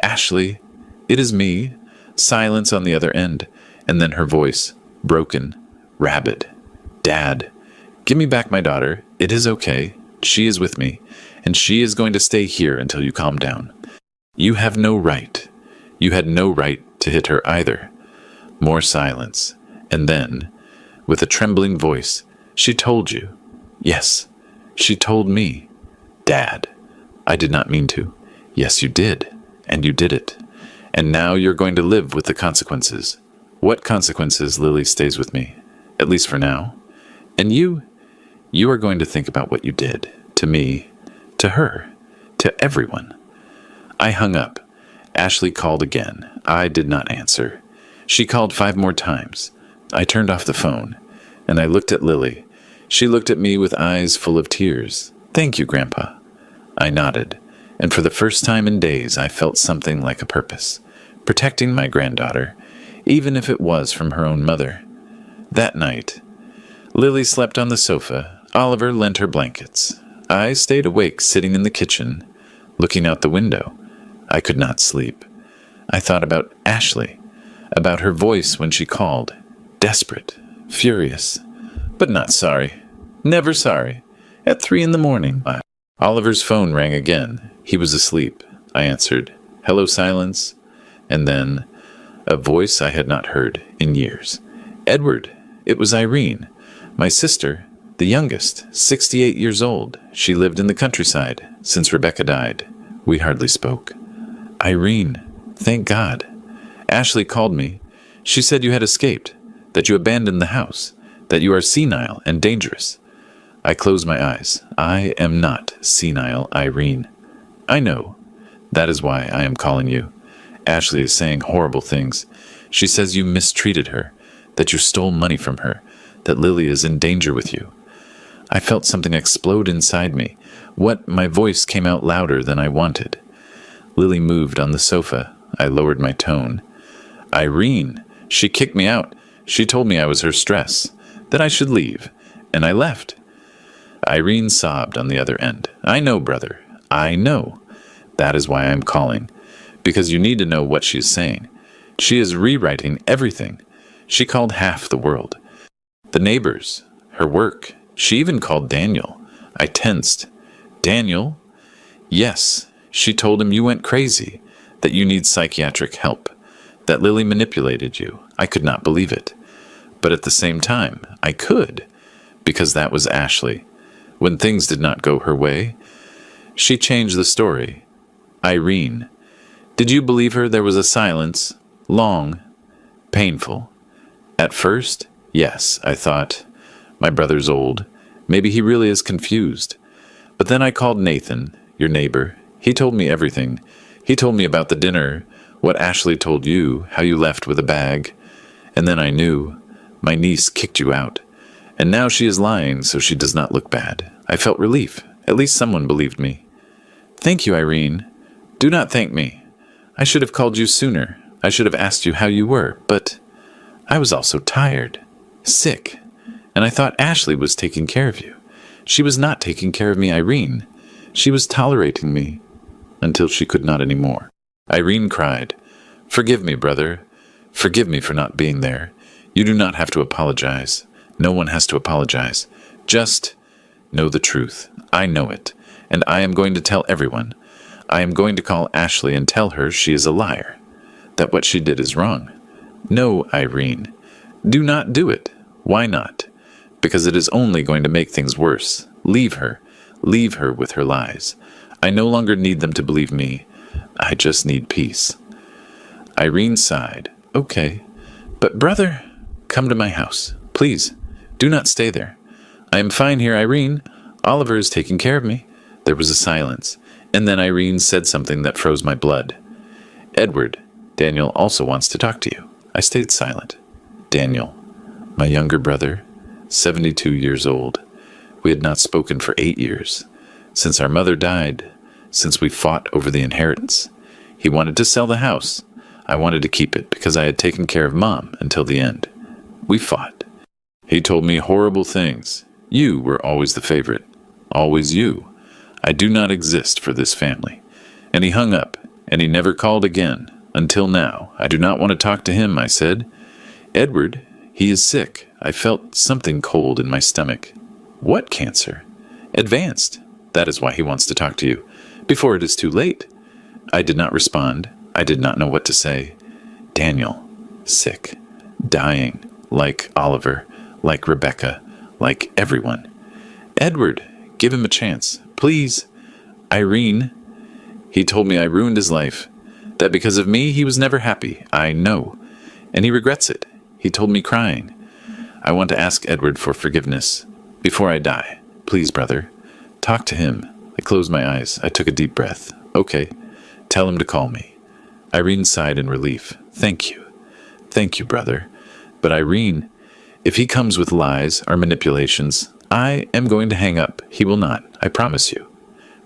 Ashley. It is me. Silence on the other end, and then her voice, broken, rabid. Dad. Give me back my daughter. It is okay. She is with me, and she is going to stay here until you calm down. You have no right. You had no right to hit her either. More silence. And then, with a trembling voice, she told you. Yes, she told me. Dad, I did not mean to. Yes, you did. And you did it. And now you're going to live with the consequences. What consequences? Lily stays with me, at least for now. And you are going to think about what you did. To me, to her, to everyone. I hung up. Ashley called again. I did not answer. She called 5 more times. I turned off the phone, and I looked at Lily. She looked at me with eyes full of tears. Thank you, Grandpa. I nodded, and for the first time in days I felt something like a purpose, protecting my granddaughter, even if it was from her own mother. That night, Lily slept on the sofa. Oliver lent her blankets. I stayed awake, sitting in the kitchen, looking out the window. I could not sleep. I thought about Ashley, about her voice when she called, desperate, furious, but not sorry. Never sorry. At 3 a.m. Oliver's phone rang again. He was asleep. I answered, hello, silence, and then a voice I had not heard in years. Edward. It was Irene, my sister, the youngest, 68 years old. She lived in the countryside since Rebecca died. We hardly spoke. Irene, thank God. Ashley called me. She said you had escaped, that you abandoned the house, that you are senile and dangerous. I closed my eyes. I am not senile, Irene. I know. That is why I am calling you. Ashley is saying horrible things. She says you mistreated her, that you stole money from her, that Lily is in danger with you. I felt something explode inside me. My voice came out louder than I wanted. Lily moved on the sofa. I lowered my tone. Irene, she kicked me out. She told me I was her stress, that I should leave, and I left. Irene sobbed on the other end. I know, brother. I know. That is why I am calling, because you need to know what she is saying. She is rewriting everything. She called half the world. The neighbors, her work. She even called Daniel. I tensed. Daniel? Yes. She told him you went crazy, that you need psychiatric help, that Lily manipulated you. I could not believe it. But at the same time, I could, because that was Ashley. When things did not go her way, she changed the story. Irene. Did you believe her? There was a silence. Long. Painful. At first, yes, I thought. My brother's old. Maybe he really is confused. But then I called Nathan, your neighbor. He told me everything. He told me about the dinner, what Ashley told you, how you left with a bag. And then I knew. My niece kicked you out. And now she is lying, so she does not look bad. I felt relief. At least someone believed me. Thank you, Irene. Do not thank me. I should have called you sooner. I should have asked you how you were, but I was also tired, sick, and I thought Ashley was taking care of you. She was not taking care of me, Irene. She was tolerating me until she could not anymore. Irene cried, Forgive me, brother. Forgive me for not being there. You do not have to apologize. No one has to apologize. Just know the truth. I know it, and I am going to tell everyone. I am going to call Ashley and tell her she is a liar, that what she did is wrong. No, Irene, do not do it. Why not? Because it is only going to make things worse. Leave her. Leave her with her lies. I no longer need them to believe me. I just need peace. Irene sighed. Okay, but brother, come to my house. Please, do not stay there. I am fine here, Irene. Oliver is taking care of me. There was a silence, and then Irene said something that froze my blood. Edward, Daniel also wants to talk to you. I stayed silent. Daniel, my younger brother, 72 years old. We had not spoken for 8 years. Since our mother died, since we fought over the inheritance. He wanted to sell the house. I wanted to keep it because I had taken care of Mom until the end. We fought. He told me horrible things. You were always the favorite. Always you. I do not exist for this family. And he hung up, and he never called again. Until now. I do not want to talk to him, I said. Edward, he is sick. I felt something cold in my stomach. What cancer? Advanced. That is why he wants to talk to you. Before it is too late. I did not respond. I did not know what to say. Daniel, sick, dying, like Oliver, like Rebecca, like everyone. Edward, give him a chance, please. Irene, he told me I ruined his life, that because of me he was never happy, I know, and he regrets it. He told me crying. I want to ask Edward for forgiveness before I die. Please, brother, talk to him. I closed my eyes. I took a deep breath. Okay, tell him to call me. Irene sighed in relief. Thank you. Thank you, brother. But Irene, if he comes with lies or manipulations, I am going to hang up. He will not. I promise you.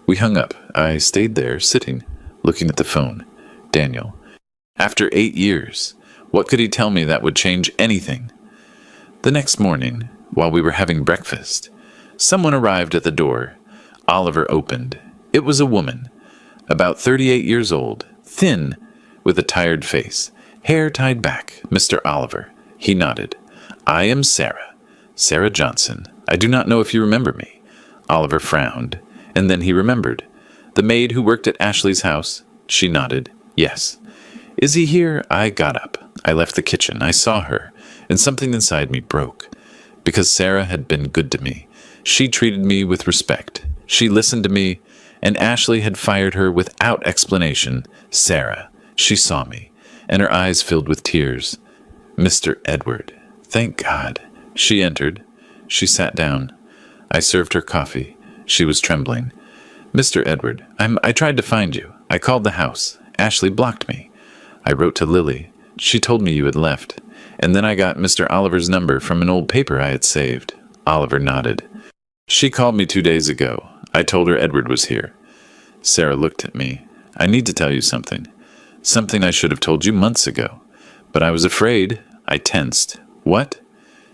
We hung up. I stayed there, sitting, looking at the phone. Daniel. After 8 years, what could he tell me that would change anything? The next morning, while we were having breakfast, someone arrived at the door. Oliver opened. It was a woman, about 38 years old, thin, with a tired face, hair tied back. Mr. Oliver. He nodded. I am Sarah. Sarah Johnson. I do not know if you remember me. Oliver frowned, and then he remembered. The maid who worked at Ashley's house. She nodded. Yes. Is he here? I got up. I left the kitchen. I saw her, and something inside me broke. Because Sarah had been good to me. She treated me with respect. She listened to me, and Ashley had fired her without explanation. Sarah. She saw me, and her eyes filled with tears. Mr. Edward. Thank God. She entered. She sat down. I served her coffee. She was trembling. Mr. Edward, I tried to find you. I called the house. Ashley blocked me. I wrote to Lily. She told me you had left. And then I got Mr. Oliver's number from an old paper I had saved. Oliver nodded. She called me 2 days ago. I told her Edward was here. Sarah looked at me. I need to tell you something. Something I should have told you months ago. But I was afraid. I tensed. What?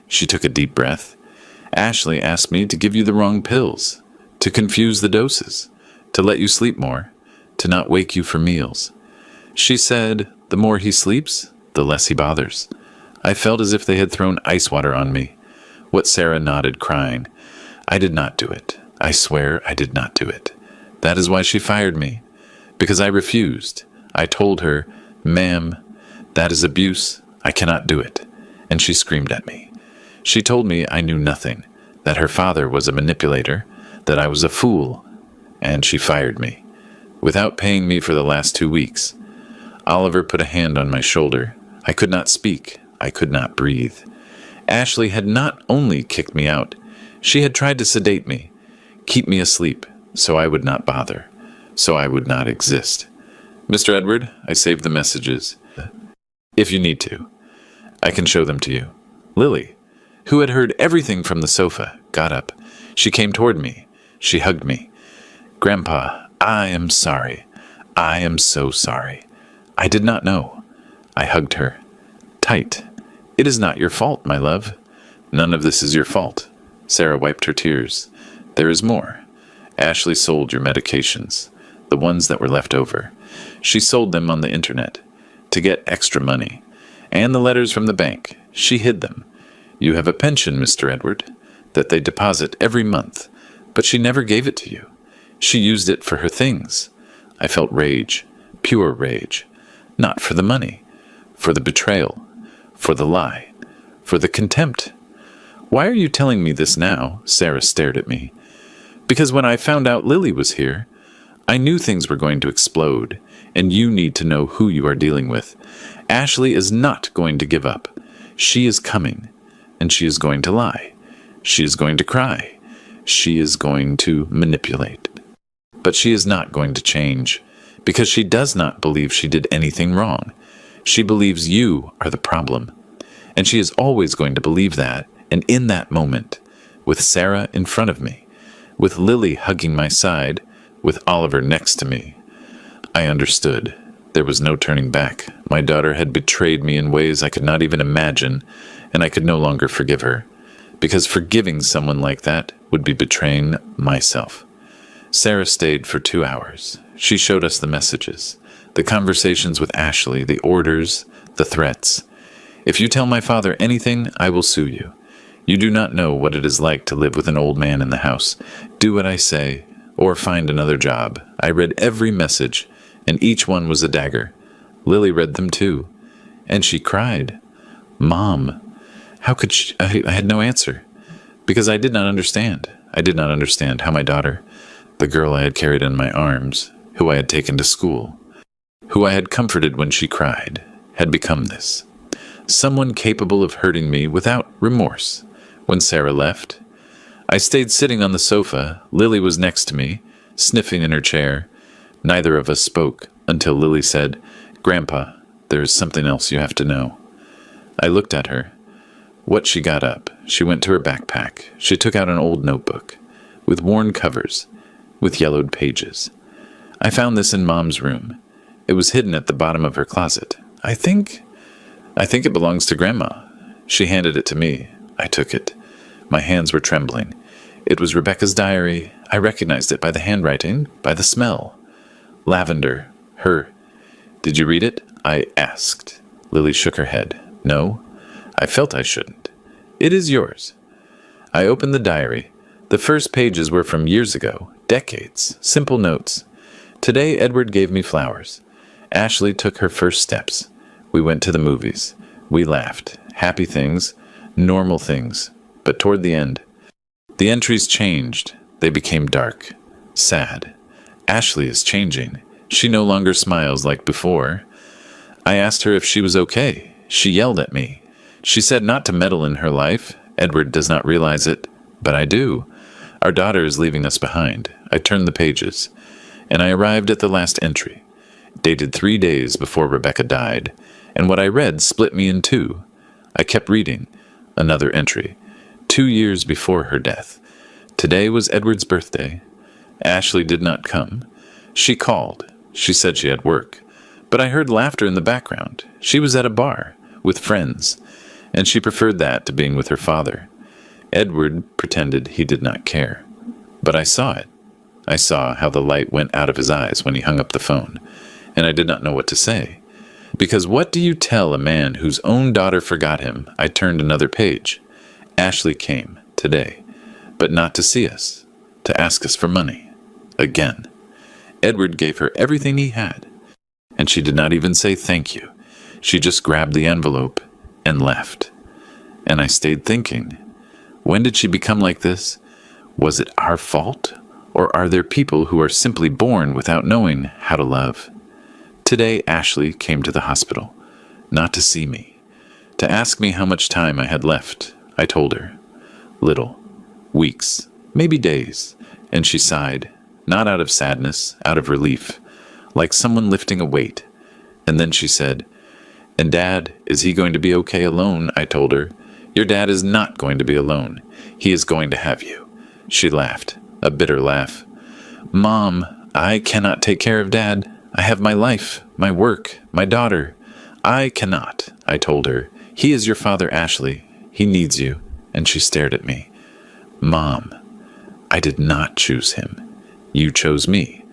She took a deep breath. Ashley asked me to give you the wrong pills, to confuse the doses, to let you sleep more, to not wake you for meals. She said, the more he sleeps, the less he bothers. I felt as if they had thrown ice water on me. What Sarah nodded, crying. I did not do it. I swear I did not do it. That is why she fired me. Because I refused. I told her, Ma'am, that is abuse. I cannot do it. And she screamed at me. She told me I knew nothing, that her father was a manipulator, that I was a fool, and she fired me, without paying me for the last 2 weeks. Oliver put a hand on my shoulder. I could not speak. I could not breathe. Ashley had not only kicked me out, she had tried to sedate me, keep me asleep, so I would not bother, so I would not exist. Mr. Edward, I saved the messages. If you need to, I can show them to you. Lily, who had heard everything from the sofa, got up. She came toward me. She hugged me. Grandpa, I am sorry. I am so sorry. I did not know. I hugged her. Tight. It is not your fault, my love. None of this is your fault. Sarah wiped her tears. There is more. Ashley sold your medications, the ones that were left over. She sold them on the internet to get extra money. And the letters from the bank. She hid them. You have a pension, Mr. Edward, that they deposit every month, but she never gave it to you. She used it for her things. I felt rage, pure rage. Not for the money, for the betrayal, for the lie, for the contempt. Why are you telling me this now? Sarah stared at me. Because when I found out Lily was here, I knew things were going to explode, and you need to know who you are dealing with. Ashley is not going to give up. She is coming, and she is going to lie. She is going to cry. She is going to manipulate. But she is not going to change, because she does not believe she did anything wrong. She believes you are the problem. And she is always going to believe that, and in that moment, with Sarah in front of me, with Lily hugging my side, with Oliver next to me, I understood. There was no turning back. My daughter had betrayed me in ways I could not even imagine, and I could no longer forgive her, because forgiving someone like that would be betraying myself. Sarah stayed for 2 hours. She showed us the messages, the conversations with Ashley, the orders, the threats. If you tell my father anything, I will sue you. You do not know what it is like to live with an old man in the house. Do what I say, or find another job. I read every message, and each one was a dagger. Lily read them too, and she cried. Mom, how could she? I had no answer, because I did not understand. I did not understand how my daughter, the girl I had carried in my arms, who I had taken to school, who I had comforted when she cried, had become this. Someone capable of hurting me without remorse. When Sarah left, I stayed sitting on the sofa. Lily was next to me, sniffing in her chair. Neither of us spoke until Lily said, "Grandpa, there is something else you have to know." I looked at her. She got up. She went to her backpack. She took out an old notebook with worn covers, with yellowed pages. I found this in Mom's room. It was hidden at the bottom of her closet. I think it belongs to Grandma. She handed it to me. I took it. My hands were trembling. It was Rebecca's diary. I recognized it by the handwriting, by the smell. Lavender. Her. Did you read it? I asked. Lily shook her head. No. I felt I shouldn't. It is yours. I opened the diary. The first pages were from years ago, decades, simple notes. Today, Edward gave me flowers. Ashley took her first steps. We went to the movies. We laughed. Happy things, normal things. But toward the end, the entries changed. They became dark, sad. Ashley is changing. She no longer smiles like before. I asked her if she was okay. She yelled at me. She said not to meddle in her life. Edward does not realize it, but I do. Our daughter is leaving us behind. I turned the pages, and I arrived at the last entry, dated 3 days before Rebecca died, and what I read split me in two. I kept reading. Another entry. 2 years before her death. Today was Edward's birthday. Ashley did not come. She called. She said she had work. But I heard laughter in the background. She was at a bar with friends, and she preferred that to being with her father. Edward pretended he did not care. But I saw it. I saw how the light went out of his eyes when he hung up the phone, and I did not know what to say. Because what do you tell a man whose own daughter forgot him? I turned another page. Ashley came, today, but not to see us, to ask us for money. Again. Edward gave her everything he had, and she did not even say thank you. She just grabbed the envelope and left. And I stayed thinking, when did she become like this? Was it our fault? Or are there people who are simply born without knowing how to love? Today, Ashley came to the hospital, not to see me, to ask me how much time I had left. I told her, little, weeks, maybe days, and she sighed, not out of sadness, out of relief, like someone lifting a weight. And then she said, "And Dad, is he going to be okay alone?" I told her, "Your dad is not going to be alone. He is going to have you." She laughed, a bitter laugh. "Mom, I cannot take care of Dad. I have my life, my work, my daughter. I cannot, I told her. He is your father, Ashley. He needs you. And she stared at me. Mom, I did not choose him. You chose me.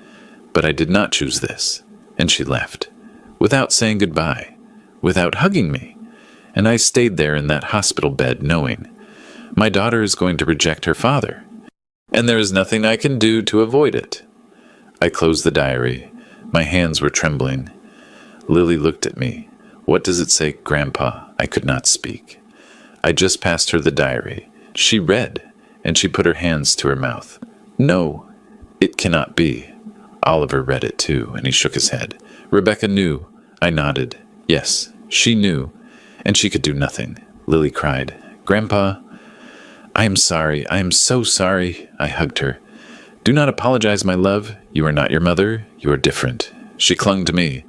But I did not choose this. And she left, without saying goodbye, without hugging me. And I stayed there in that hospital bed knowing my daughter is going to reject her father, and there is nothing I can do to avoid it. I closed the diary. My hands were trembling. Lily looked at me. What does it say, Grandpa? I could not speak. I just passed her the diary. She read, and she put her hands to her mouth. No, it cannot be. Oliver read it too, and he shook his head. Rebecca knew. I nodded. Yes, she knew, and she could do nothing. Lily cried, Grandpa, I am sorry. I am so sorry. I hugged her. Do not apologize, my love. You are not your mother. You are different. She clung to me.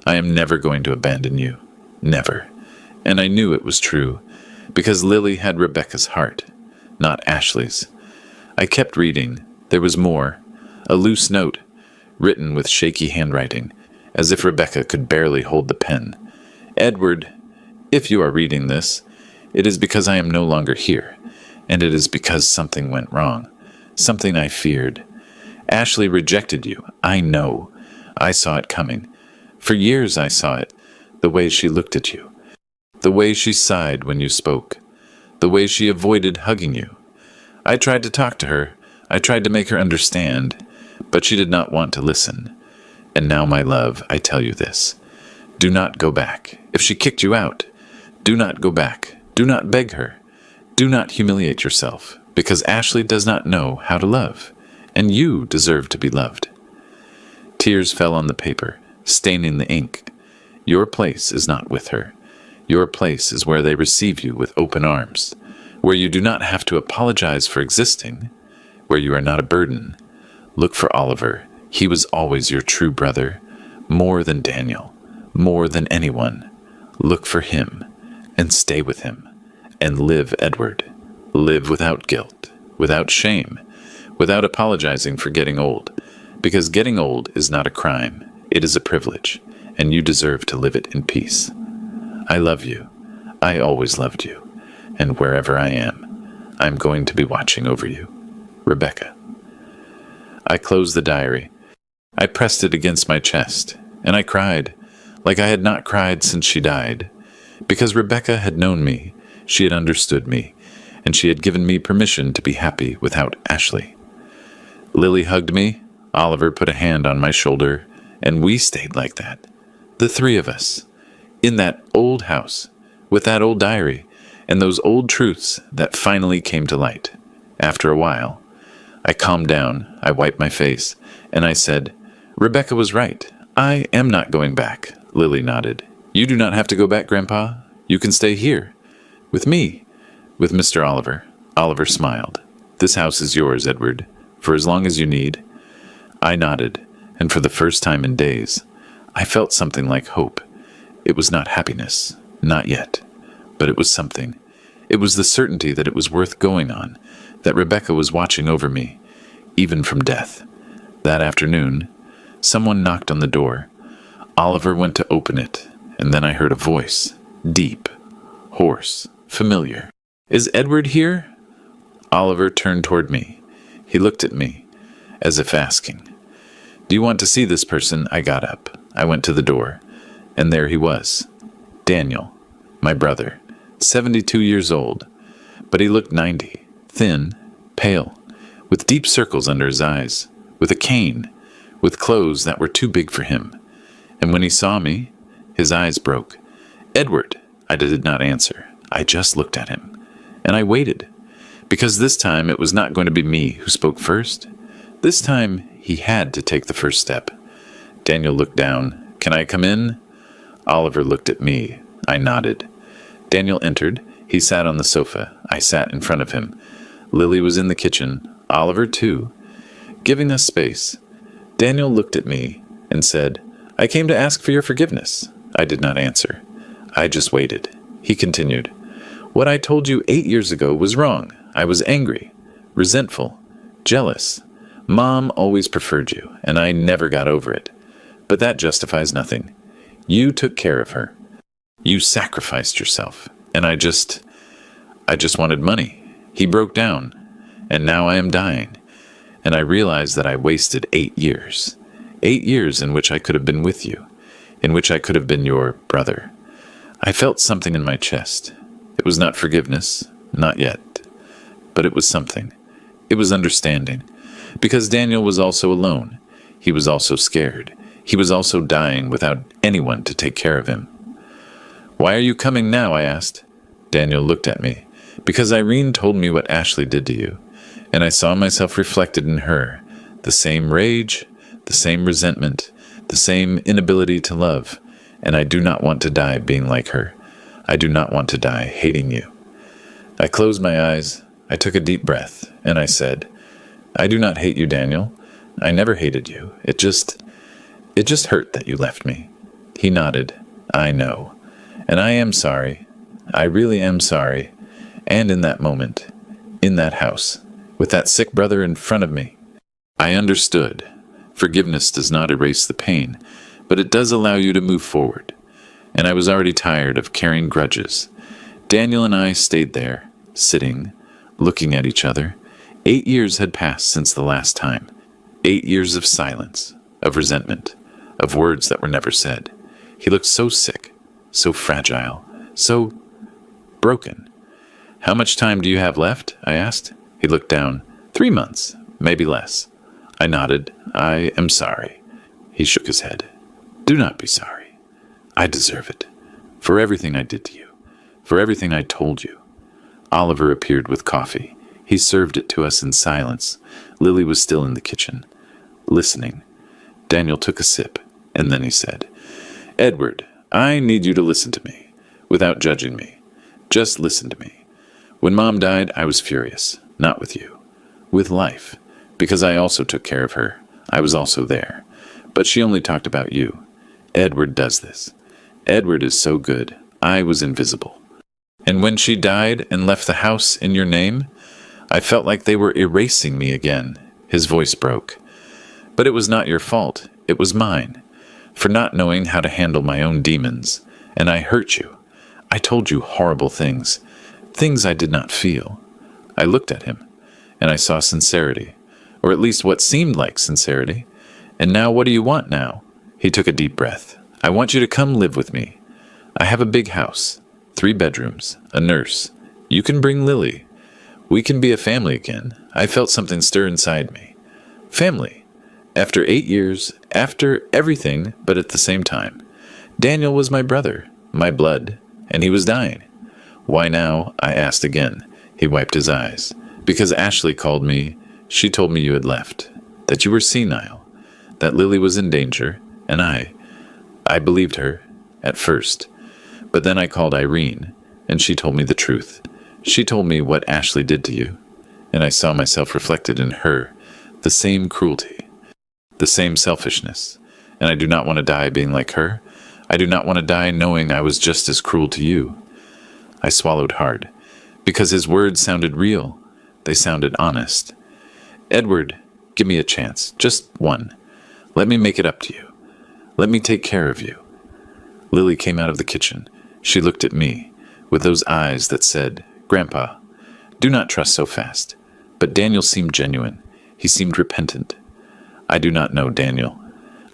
I am never going to abandon you. Never. And I knew it was true, because Lily had Rebecca's heart, not Ashley's. I kept reading. There was more. A loose note, written with shaky handwriting, as if Rebecca could barely hold the pen. Edward, if you are reading this, it is because I am no longer here, and it is because something went wrong, something I feared. Ashley rejected you. I know. I saw it coming. For years I saw it, the way she looked at you, the way she sighed when you spoke, the way she avoided hugging you. I tried to talk to her. I tried to make her understand, but she did not want to listen. And now, my love, I tell you this. Do not go back. If she kicked you out, do not go back. Do not beg her. Do not humiliate yourself, because Ashley does not know how to love, and you deserve to be loved. Tears fell on the paper, staining the ink. Your place is not with her. Your place is where they receive you with open arms, where you do not have to apologize for existing, where you are not a burden. Look for Oliver. He was always your true brother, more than Daniel, more than anyone. Look for him, and stay with him, and live, Edward. Live without guilt, without shame, without apologizing for getting old, because getting old is not a crime. It is a privilege, and you deserve to live it in peace. I love you. I always loved you, and wherever I am, I'm going to be watching over you. Rebecca. I closed the diary. I pressed it against my chest, and I cried, like I had not cried since she died, because Rebecca had known me, she had understood me, and she had given me permission to be happy without Ashley. Lily hugged me, Oliver put a hand on my shoulder, and we stayed like that, the three of us, in that old house, with that old diary, and those old truths that finally came to light. After a while, I calmed down, I wiped my face, and I said, Rebecca was right. I am not going back. Lily nodded. You do not have to go back, Grandpa. You can stay here. With me. With Mr. Oliver. Oliver smiled. This house is yours, Edward, for as long as you need. I nodded, and for the first time in days, I felt something like hope. It was not happiness. Not yet. But it was something. It was the certainty that it was worth going on, that Rebecca was watching over me, even from death. That afternoon, someone knocked on the door. Oliver went to open it, and then I heard a voice, deep, hoarse, familiar. Is Edward here? Oliver turned toward me. He looked at me, as if asking. Do you want to see this person? I got up. I went to the door, and there he was. Daniel, my brother, 72 years old, but he looked 90, thin, pale, with deep circles under his eyes, with a cane, with clothes that were too big for him. And when he saw me, his eyes broke. Edward! I did not answer. I just looked at him. And I waited, because this time it was not going to be me who spoke first. This time he had to take the first step. Daniel looked down. Can I come in? Oliver looked at me. I nodded. Daniel entered. He sat on the sofa. I sat in front of him. Lily was in the kitchen. Oliver, too. Giving us space. Daniel looked at me and said, I came to ask for your forgiveness. I did not answer. I just waited. He continued. What I told you 8 years ago was wrong. I was angry, resentful, jealous. Mom always preferred you, and I never got over it. But that justifies nothing. You took care of her. You sacrificed yourself. And I just wanted money. He broke down. And now I am dying. And I realize that I wasted 8 years. 8 years in which I could have been with you. In which I could have been your brother. I felt something in my chest. It was not forgiveness. Not yet. But it was something. It was understanding. Because Daniel was also alone. He was also scared. He was also dying without anyone to take care of him. "Why are you coming now?" I asked. Daniel looked at me. "Because Irene told me what Ashley did to you. And I saw myself reflected in her. The same rage, the same resentment, the same inability to love. And I do not want to die being like her. I do not want to die hating you." I closed my eyes. I took a deep breath. And I said, "I do not hate you, Daniel. I never hated you. It just hurt that you left me." He nodded. "I know. And I am sorry. I really am sorry. And in that moment, in that house, with that sick brother in front of me, I understood. Forgiveness does not erase the pain, but it does allow you to move forward. And I was already tired of carrying grudges. Daniel and I stayed there, sitting, looking at each other. 8 years had passed since the last time. 8 years of silence, of resentment, of words that were never said. He looked so sick, so fragile, so broken. "How much time do you have left?" I asked. He looked down. 3 months, maybe less. I nodded. "I am sorry." He shook his head. "Do not be sorry. I deserve it. For everything I did to you. For everything I told you." Oliver appeared with coffee. He served it to us in silence. Lily was still in the kitchen, listening. Daniel took a sip, and then he said, "Edward, I need you to listen to me, without judging me. Just listen to me. When Mom died, I was furious. Not with you. With life. Because I also took care of her. I was also there. But she only talked about you. Edward does this. Edward is so good. I was invisible. And when she died and left the house in your name, I felt like they were erasing me again." His voice broke. "But it was not your fault. It was mine. For not knowing how to handle my own demons. And I hurt you. I told you horrible things. Things I did not feel." I looked at him, and I saw sincerity. Or at least what seemed like sincerity. "And now what do you want now?" He took a deep breath. "I want you to come live with me. I have a big house. 3 bedrooms, a nurse. You can bring Lily. We can be a family again." I felt something stir inside me. Family. After 8 years, after everything, but at the same time. Daniel was my brother, my blood, and he was dying. "Why now?" I asked again. He wiped his eyes. "Because Ashley called me. She told me you had left, that you were senile, that Lily was in danger, and I believed her, at first. But then I called Irene, and she told me the truth. She told me what Ashley did to you, and I saw myself reflected in her, the same cruelty, the same selfishness, and I do not want to die being like her. I do not want to die knowing I was just as cruel to you." I swallowed hard, because his words sounded real. They sounded honest. "Edward, give me a chance, just one. Let me make it up to you. Let me take care of you." Lily came out of the kitchen. She looked at me, with those eyes that said, "Grandpa, do not trust so fast." But Daniel seemed genuine. He seemed repentant. "I do not know, Daniel.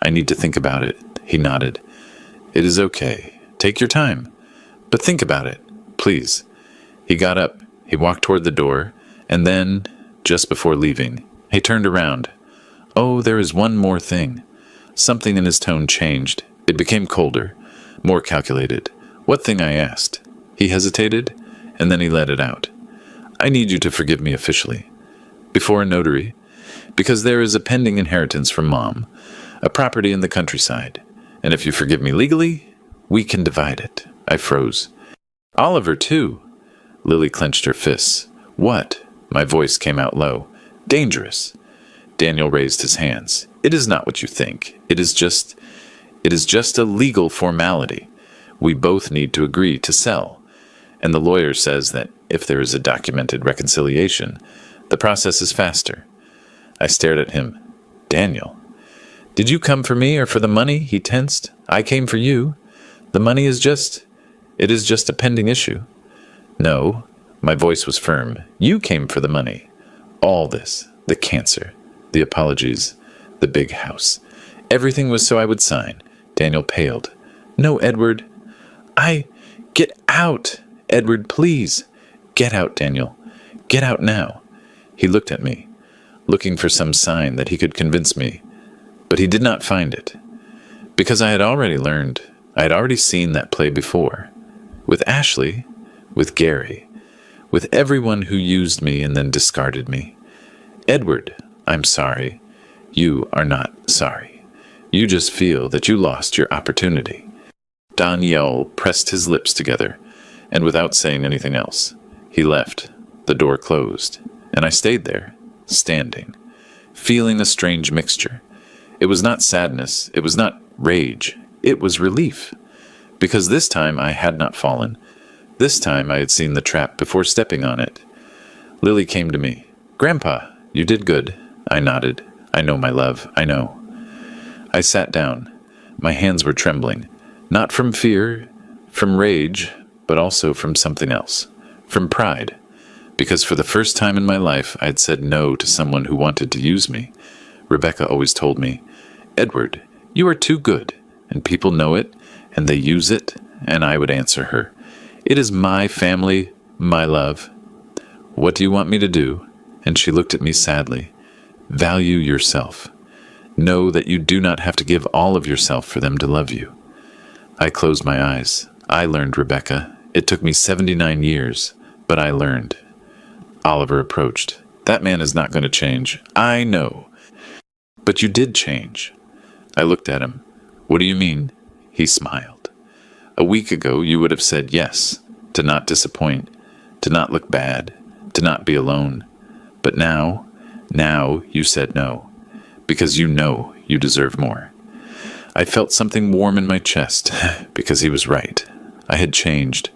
I need to think about it." He nodded. "It is okay. Take your time. But think about it, please." He got up. He walked toward the door, and then, just before leaving, he turned around. "Oh, there is one more thing." Something in his tone changed. It became colder, more calculated. "What thing?" I asked. He hesitated, and then he let it out. "I need you to forgive me officially. Before a notary. Because there is a pending inheritance from Mom. A property in the countryside. And if you forgive me legally, we can divide it." I froze. "Oliver, too." Lily clenched her fists. "What?" My voice came out low. "Dangerous." Daniel raised his hands. "It is not what you think. It is just a legal formality. We both need to agree to sell. And the lawyer says that if there is a documented reconciliation, the process is faster." I stared at him. "Daniel, Did you come for me or for the money? He tensed. I came for you. The money is just... It is just a pending issue. No. My voice was firm. You came for the money. All this. The cancer. The apologies. The big house. Everything was so I would sign. Daniel paled. No, Edward. Get out. Edward, please. Get out, Daniel. Get out now. He looked at me, looking for some sign that he could convince me, but he did not find it. Because I had already learned, I had already seen that play before. With Ashley, with Gary, with everyone who used me and then discarded me. Edward, I'm sorry. You are not sorry. You just feel that you lost your opportunity. Daniel pressed his lips together, and without saying anything else, he left. The door closed, and I stayed there, standing, feeling a strange mixture. It was not sadness, it was not rage, it was relief. Because this time I had not fallen. This time I had seen the trap before stepping on it. Lily came to me. Grandpa, you did good. I nodded. I know, my love, I know. I sat down. My hands were trembling, not from fear, from rage, but also from something else, from pride. Because for the first time in my life, I had said no to someone who wanted to use me. Rebecca always told me, Edward, you are too good, and people know it, and they use it, and I would answer her, it is my family, my love. What do you want me to do? And she looked at me sadly. Value yourself. Know that you do not have to give all of yourself for them to love you. I closed my eyes. I learned, Rebecca. It took me 79 years, but I learned. Oliver approached. That man is not going to change. I know. But you did change. I looked at him. What do you mean? He smiled. A week ago, you would have said yes, to not disappoint, to not look bad, to not be alone. But now you said no, because you know you deserve more. I felt something warm in my chest, because he was right. I had changed.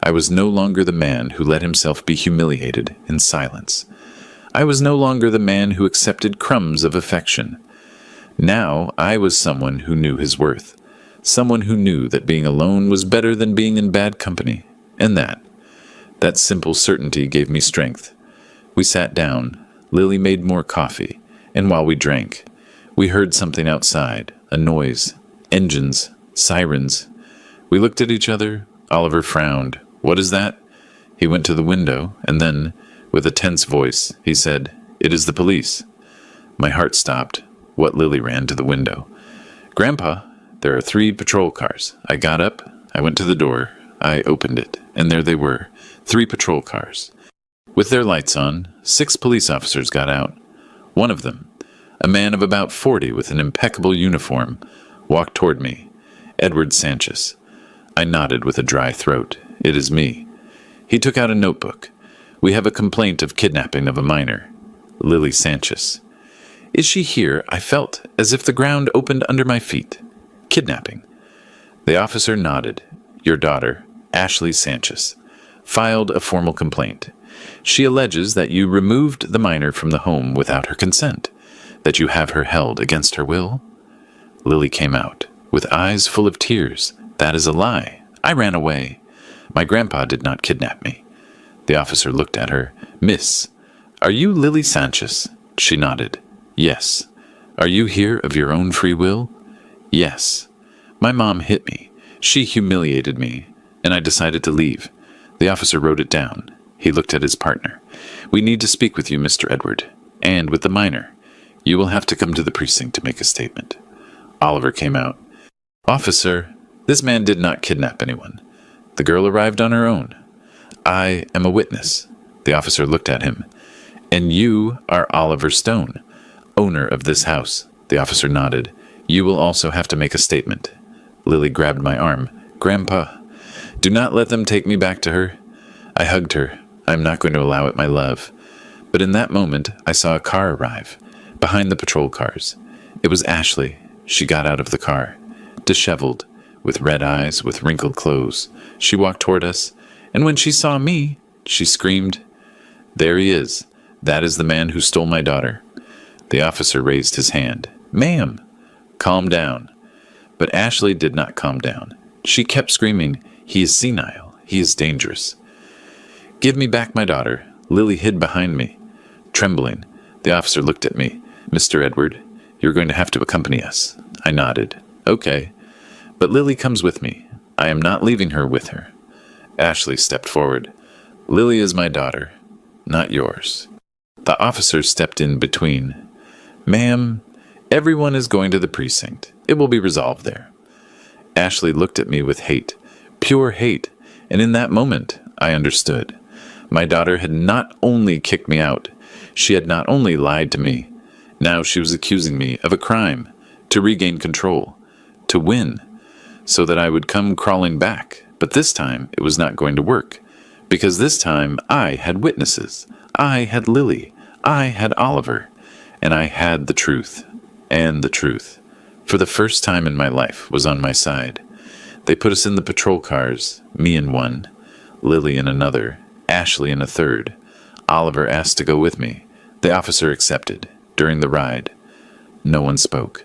I was no longer the man who let himself be humiliated in silence. I was no longer the man who accepted crumbs of affection. Now I was someone who knew his worth, someone who knew that being alone was better than being in bad company, and that simple certainty gave me strength. We sat down. Lily made more coffee, and while we drank, we heard something outside, a noise, engines, sirens. We looked at each other. Oliver frowned. What is that? He went to the window, and then, with a tense voice, he said, It is the police. My heart stopped. What Lily ran to the window. Grandpa, there are 3 patrol cars. I got up. I went to the door. I opened it, and there they were, 3 patrol cars. With their lights on, 6 police officers got out. One of them, a man of about 40 with an impeccable uniform, walked toward me. Edward Sanchez. I nodded with a dry throat. It is me. He took out a notebook. We have a complaint of kidnapping of a minor. Lily Sanchez. Is she here? I felt as if the ground opened under my feet. Kidnapping. The officer nodded. Your daughter, Ashley Sanchez, filed a formal complaint. She alleges that you removed the minor from the home without her consent, that you have her held against her will. Lily came out, with eyes full of tears. That is a lie. I ran away. My grandpa did not kidnap me. The officer looked at her. Miss, are you Lily Sanchez? She nodded. Yes. Are you here of your own free will? Yes. My mom hit me. She humiliated me, and I decided to leave. The officer wrote it down. He looked at his partner. We need to speak with you, Mr. Edward, and with the minor. You will have to come to the precinct to make a statement. Oliver came out. Officer, this man did not kidnap anyone. The girl arrived on her own. I am a witness. The officer looked at him. And you are Oliver Stone, owner of this house. The officer nodded. You will also have to make a statement. Lily grabbed my arm. Grandpa, do not let them take me back to her. I hugged her. I am not going to allow it, my love. But in that moment, I saw a car arrive, behind the patrol cars. It was Ashley. She got out of the car, disheveled, with red eyes, with wrinkled clothes. She walked toward us, and when she saw me, she screamed, There he is. That is the man who stole my daughter. The officer raised his hand. Ma'am, Calm down. But Ashley did not calm down. She kept screaming, "He is senile. He is dangerous." "Give me back my daughter." Lily hid behind me. Trembling, the officer looked at me. "Mr. Edward, you're going to have to accompany us." I nodded. "Okay. But Lily comes with me. I am not leaving her with her." Ashley stepped forward. "Lily is my daughter, not yours." The officer stepped in between. "Ma'am, everyone is going to the precinct. It will be resolved there." Ashley looked at me with hate, pure hate, and in that moment, I understood. My daughter had not only kicked me out, she had not only lied to me, now she was accusing me of a crime, to regain control, to win, so that I would come crawling back. But this time, it was not going to work, because this time I had witnesses. I had Lily. I had Oliver. And I had the truth. And the truth, for the first time in my life, was on my side. They put us in the patrol cars, me in one, Lily in another, Ashley in a third. Oliver asked to go with me. The officer accepted. During the ride, no one spoke.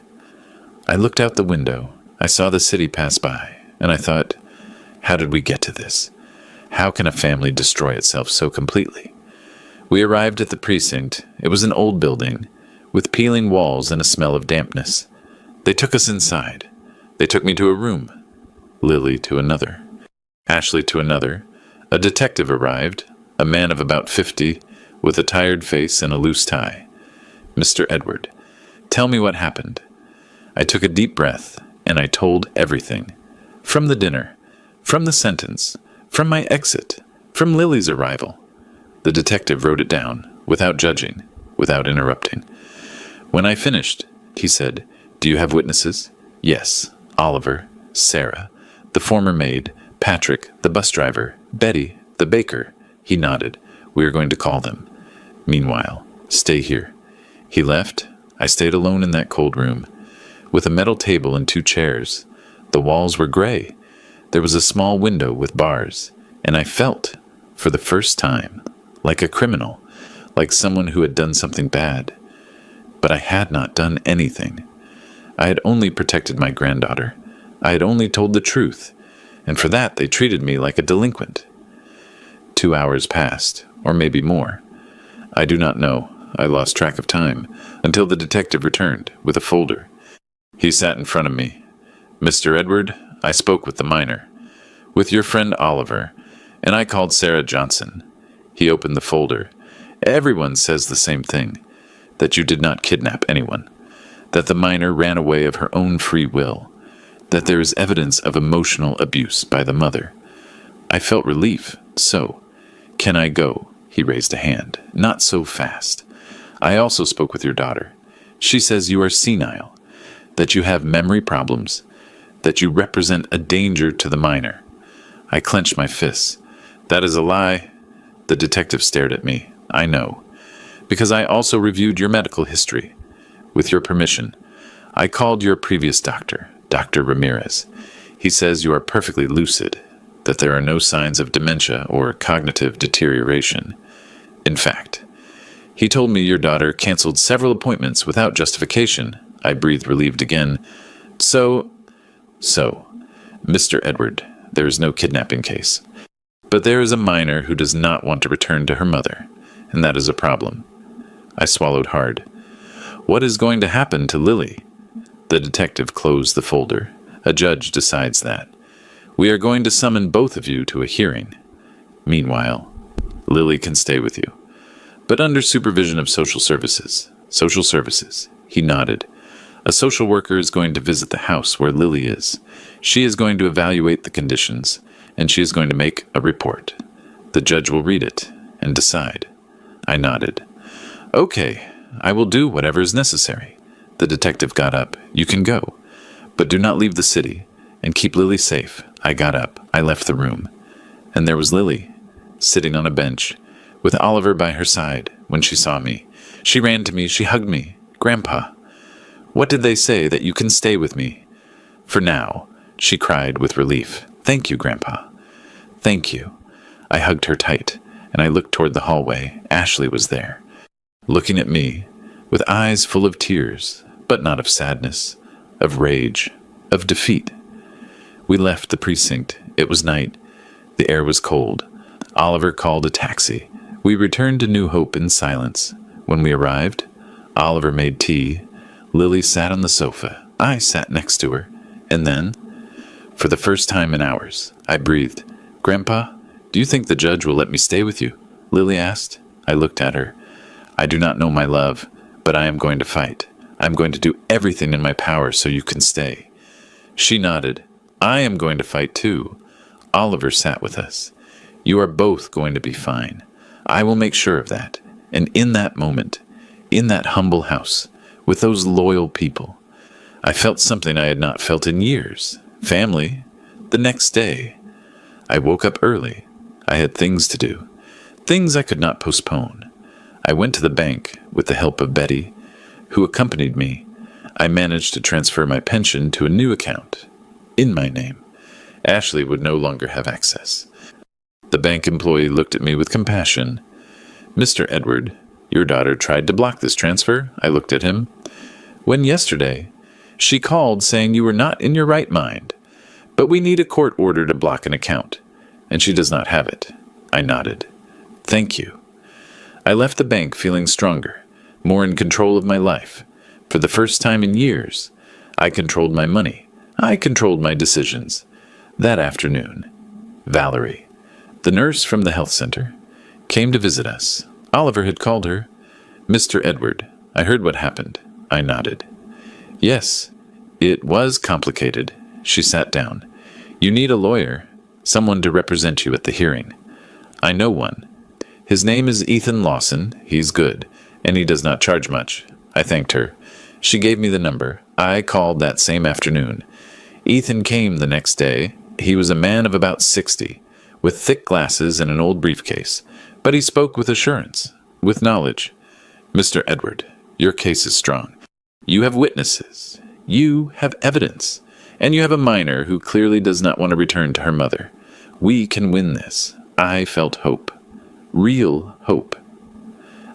I looked out the window. I saw the city pass by, and I thought, how did we get to this? How can a family destroy itself so completely? We arrived at the precinct. It was an old building, with peeling walls and a smell of dampness. They took us inside. They took me to a room. Lily to another. Ashley to another. A detective arrived, a man of about 50, with a tired face and a loose tie. "Mr. Edward, tell me what happened." I took a deep breath, and I told everything. From the dinner, from the sentence, from my exit, from Lily's arrival. The detective wrote it down, without judging, without interrupting. When I finished, he said, "Do you have witnesses?" "Yes. Oliver, Sarah, the former maid, Patrick, the bus driver, Betty, the baker." He nodded. "We are going to call them. Meanwhile, stay here." He left. I stayed alone in that cold room, with a metal table and 2 chairs. The walls were gray. There was a small window with bars, and I felt, for the first time, like a criminal, like someone who had done something bad. But I had not done anything. I had only protected my granddaughter. I had only told the truth, and for that they treated me like a delinquent. 2 hours passed, or maybe more. I do not know. I lost track of time, until the detective returned, with a folder. He sat in front of me. "Mr. Edward, I spoke with the minor, with your friend Oliver, and I called Sarah Johnson." He opened the folder. "Everyone says the same thing, that you did not kidnap anyone, that the minor ran away of her own free will, that there is evidence of emotional abuse by the mother." I felt relief. "So, can I go?" He raised a hand. "Not so fast. I also spoke with your daughter. She says you are senile, that you have memory problems, that you represent a danger to the minor." I clenched my fists. "That is a lie." The detective stared at me. "I know, because I also reviewed your medical history. With your permission, I called your previous doctor, Dr. Ramirez. He says you are perfectly lucid, that there are no signs of dementia or cognitive deterioration. In fact, he told me your daughter canceled several appointments without justification." I breathed relieved again. So, Mr. Edward, there is no kidnapping case. But there is a minor who does not want to return to her mother, and that is a problem." I swallowed hard. "What is going to happen to Lily?" The detective closed the folder. "A judge decides that. We are going to summon both of you to a hearing. Meanwhile, Lily can stay with you, but under supervision of social services." "Social services." He nodded. "A social worker is going to visit the house where Lily is. She is going to evaluate the conditions, and she is going to make a report. The judge will read it and decide." I nodded. "Okay, I will do whatever is necessary." The detective got up. "You can go, but do not leave the city, and keep Lily safe." I got up. I left the room. And there was Lily, sitting on a bench, with Oliver by her side. When she saw me, she ran to me. She hugged me. "Grandpa, what did they say that you can stay with me?" "For now," she cried with relief. "Thank you, Grandpa." "Thank you." I hugged her tight, and I looked toward the hallway. Ashley was there, looking at me, with eyes full of tears, but not of sadness, of rage, of defeat. We left the precinct. It was night. The air was cold. Oliver called a taxi. We returned to New Hope in silence. When we arrived, Oliver made tea. Lily sat on the sofa. I sat next to her. And then, for the first time in hours, I breathed. "Grandpa, do you think the judge will let me stay with you?" Lily asked. I looked at her. "I do not know, my love, but I am going to fight. I am going to do everything in my power so you can stay." She nodded. "I am going to fight too." Oliver sat with us. "You are both going to be fine. I will make sure of that." And in that moment, in that humble house, with those loyal people, I felt something I had not felt in years. Family. The next day, I woke up early. I had things to do. Things I could not postpone. I went to the bank with the help of Betty, who accompanied me. I managed to transfer my pension to a new account, in my name. Ashley would no longer have access. The bank employee looked at me with compassion. "Mr. Edward, your daughter tried to block this transfer." I looked at him. "When yesterday, she called saying you were not in your right mind, but we need a court order to block an account, and she does not have it." I nodded. "Thank you." I left the bank feeling stronger, more in control of my life. For the first time in years, I controlled my money. I controlled my decisions. That afternoon, Valerie, the nurse from the health center, came to visit us. Oliver had called her. "Mr. Edward, I heard what happened." I nodded. "Yes, it was complicated." She sat down. "You need a lawyer, someone to represent you at the hearing." "I know one. His name is Ethan Lawson. He's good, and he does not charge much." I thanked her. She gave me the number. I called that same afternoon. Ethan came the next day. He was a man of about 60, with thick glasses and an old briefcase, but he spoke with assurance, with knowledge. "Mr. Edward, your case is strong. You have witnesses. You have evidence. And you have a minor who clearly does not want to return to her mother. We can win this." I felt hope. Real hope.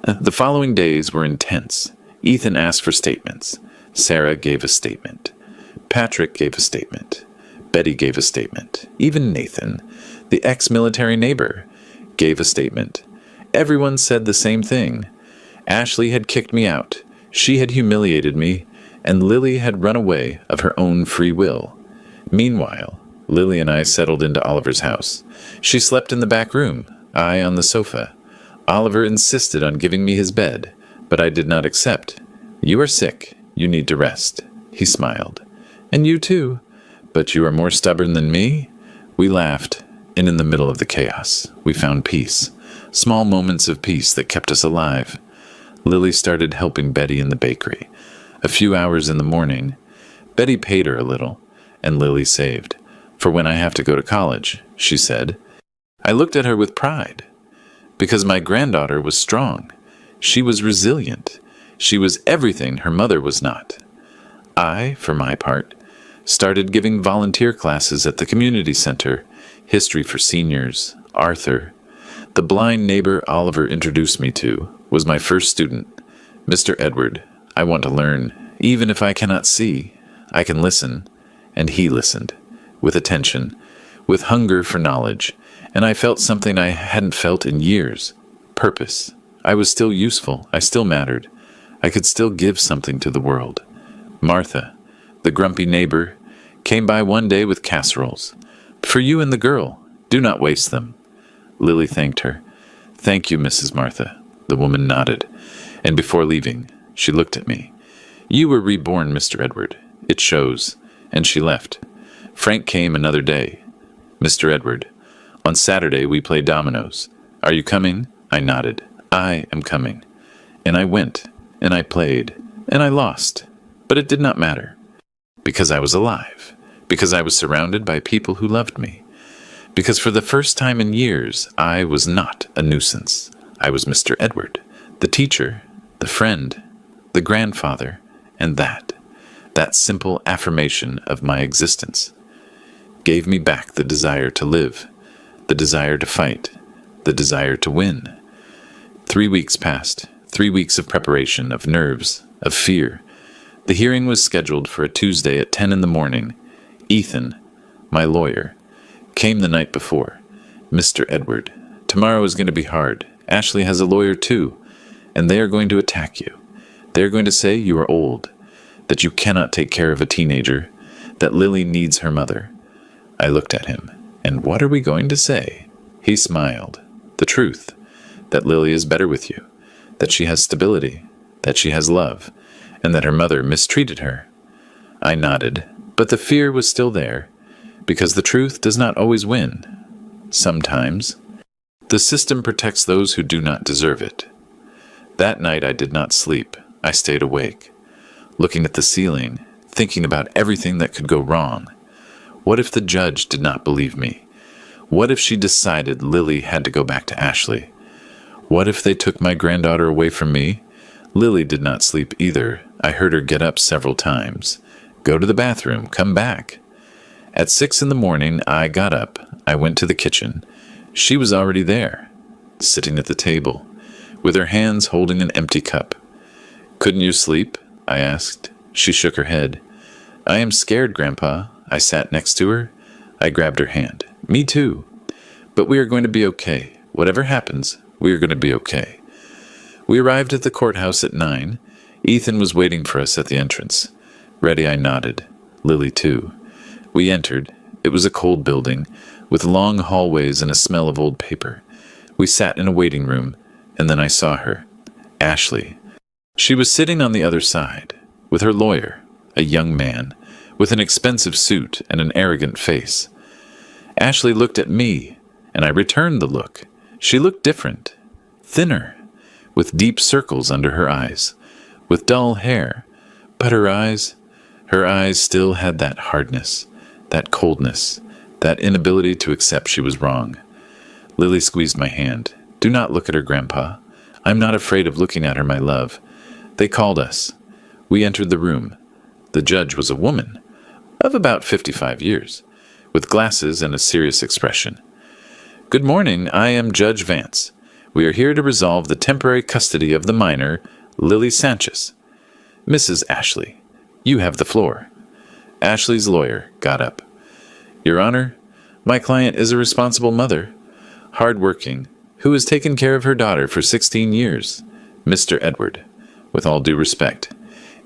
The following days were intense. Ethan asked for statements. Sarah gave a statement. Patrick gave a statement. Betty gave a statement. Even Nathan, the ex-military neighbor, gave a statement. Everyone said the same thing. Ashley had kicked me out. She had humiliated me, and Lily had run away of her own free will. Meanwhile, Lily and I settled into Oliver's house. She slept in the back room, I on the sofa. Oliver insisted on giving me his bed, but I did not accept. "You are sick. You need to rest." He smiled. "And you too. But you are more stubborn than me." We laughed, and in the middle of the chaos, we found peace. Small moments of peace that kept us alive. Lily started helping Betty in the bakery. A few hours in the morning, Betty paid her a little, and Lily saved. "For when I have to go to college," she said. I looked at her with pride, because my granddaughter was strong. She was resilient. She was everything her mother was not. I, for my part, started giving volunteer classes at the community center, history for seniors, Arthur. The blind neighbor Oliver introduced me to was my first student. "Mr. Edward, I want to learn. Even if I cannot see, I can listen." And he listened, with attention, with hunger for knowledge, and I felt something I hadn't felt in years. Purpose. I was still useful. I still mattered. I could still give something to the world. Martha, the grumpy neighbor, came by one day with casseroles. "For you and the girl. Do not waste them." Lily thanked her. "Thank you, Mrs. Martha." The woman nodded, and before leaving, she looked at me. "You were reborn, Mr. Edward. It shows." And she left. Frank came another day. "Mr. Edward, on Saturday we play dominoes. Are you coming?" I nodded. "I am coming." And I went, and I played, and I lost. But it did not matter. Because I was alive. Because I was surrounded by people who loved me. Because for the first time in years, I was not a nuisance. I was Mr. Edward, the teacher, the friend, the grandfather, and that simple affirmation of my existence, gave me back the desire to live, the desire to fight, the desire to win. 3 weeks passed, 3 weeks of preparation, of nerves, of fear. The hearing was scheduled for a Tuesday at 10 in the morning. Ethan, my lawyer, came the night before. Mr. Edward, tomorrow is going to be hard. Ashley has a lawyer too, and they are going to attack you. They are going to say you are old, that you cannot take care of a teenager, that Lily needs her mother. I looked at him, and what are we going to say? He smiled. The truth, that Lily is better with you, that she has stability, that she has love, and that her mother mistreated her. I nodded, but the fear was still there, because the truth does not always win. Sometimes, the system protects those who do not deserve it. That night I did not sleep. I stayed awake, looking at the ceiling, thinking about everything that could go wrong. What if the judge did not believe me? What if she decided Lily had to go back to Ashley? What if they took my granddaughter away from me? Lily did not sleep either. I heard her get up several times. Go to the bathroom, come back. At 6 in the morning, I got up. I went to the kitchen. She was already there, sitting at the table, with her hands holding an empty cup. Couldn't you sleep? I asked. She shook her head. I am scared, Grandpa. I sat next to her. I grabbed her hand. Me too. But we are going to be okay. Whatever happens, we are going to be okay. We arrived at the courthouse at 9. Ethan was waiting for us at the entrance. Ready, I nodded. Lily too. We entered. It was a cold building, with long hallways and a smell of old paper. We sat in a waiting room, and then I saw her. Ashley. She was sitting on the other side, with her lawyer, a young man, with an expensive suit and an arrogant face. Ashley looked at me, and I returned the look. She looked different, thinner, with deep circles under her eyes, with dull hair, but her eyes still had that hardness, that coldness, that inability to accept she was wrong. Lily squeezed my hand. Do not look at her, Grandpa. I'm not afraid of looking at her, my love. They called us. We entered the room. The judge was a woman, of about 55 years, with glasses and a serious expression. Good morning, I am Judge Vance. We are here to resolve the temporary custody of the minor, Lily Sanchez. Mrs. Ashley, you have the floor. Ashley's lawyer got up. Your Honor, my client is a responsible mother, hard-working, who has taken care of her daughter for 16 years. Mr. Edward, with all due respect,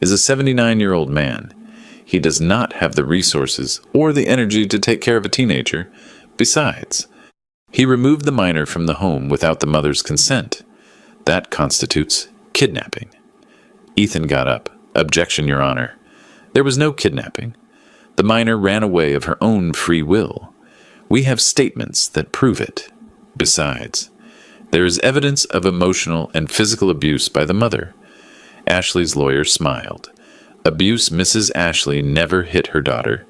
is a 79-year-old man. He does not have the resources or the energy to take care of a teenager. Besides, he removed the minor from the home without the mother's consent. That constitutes kidnapping. Ethan got up. Objection, Your Honor. There was no kidnapping. The minor ran away of her own free will. We have statements that prove it. Besides, there is evidence of emotional and physical abuse by the mother. Ashley's lawyer smiled. Abuse Mrs. Ashley never hit her daughter.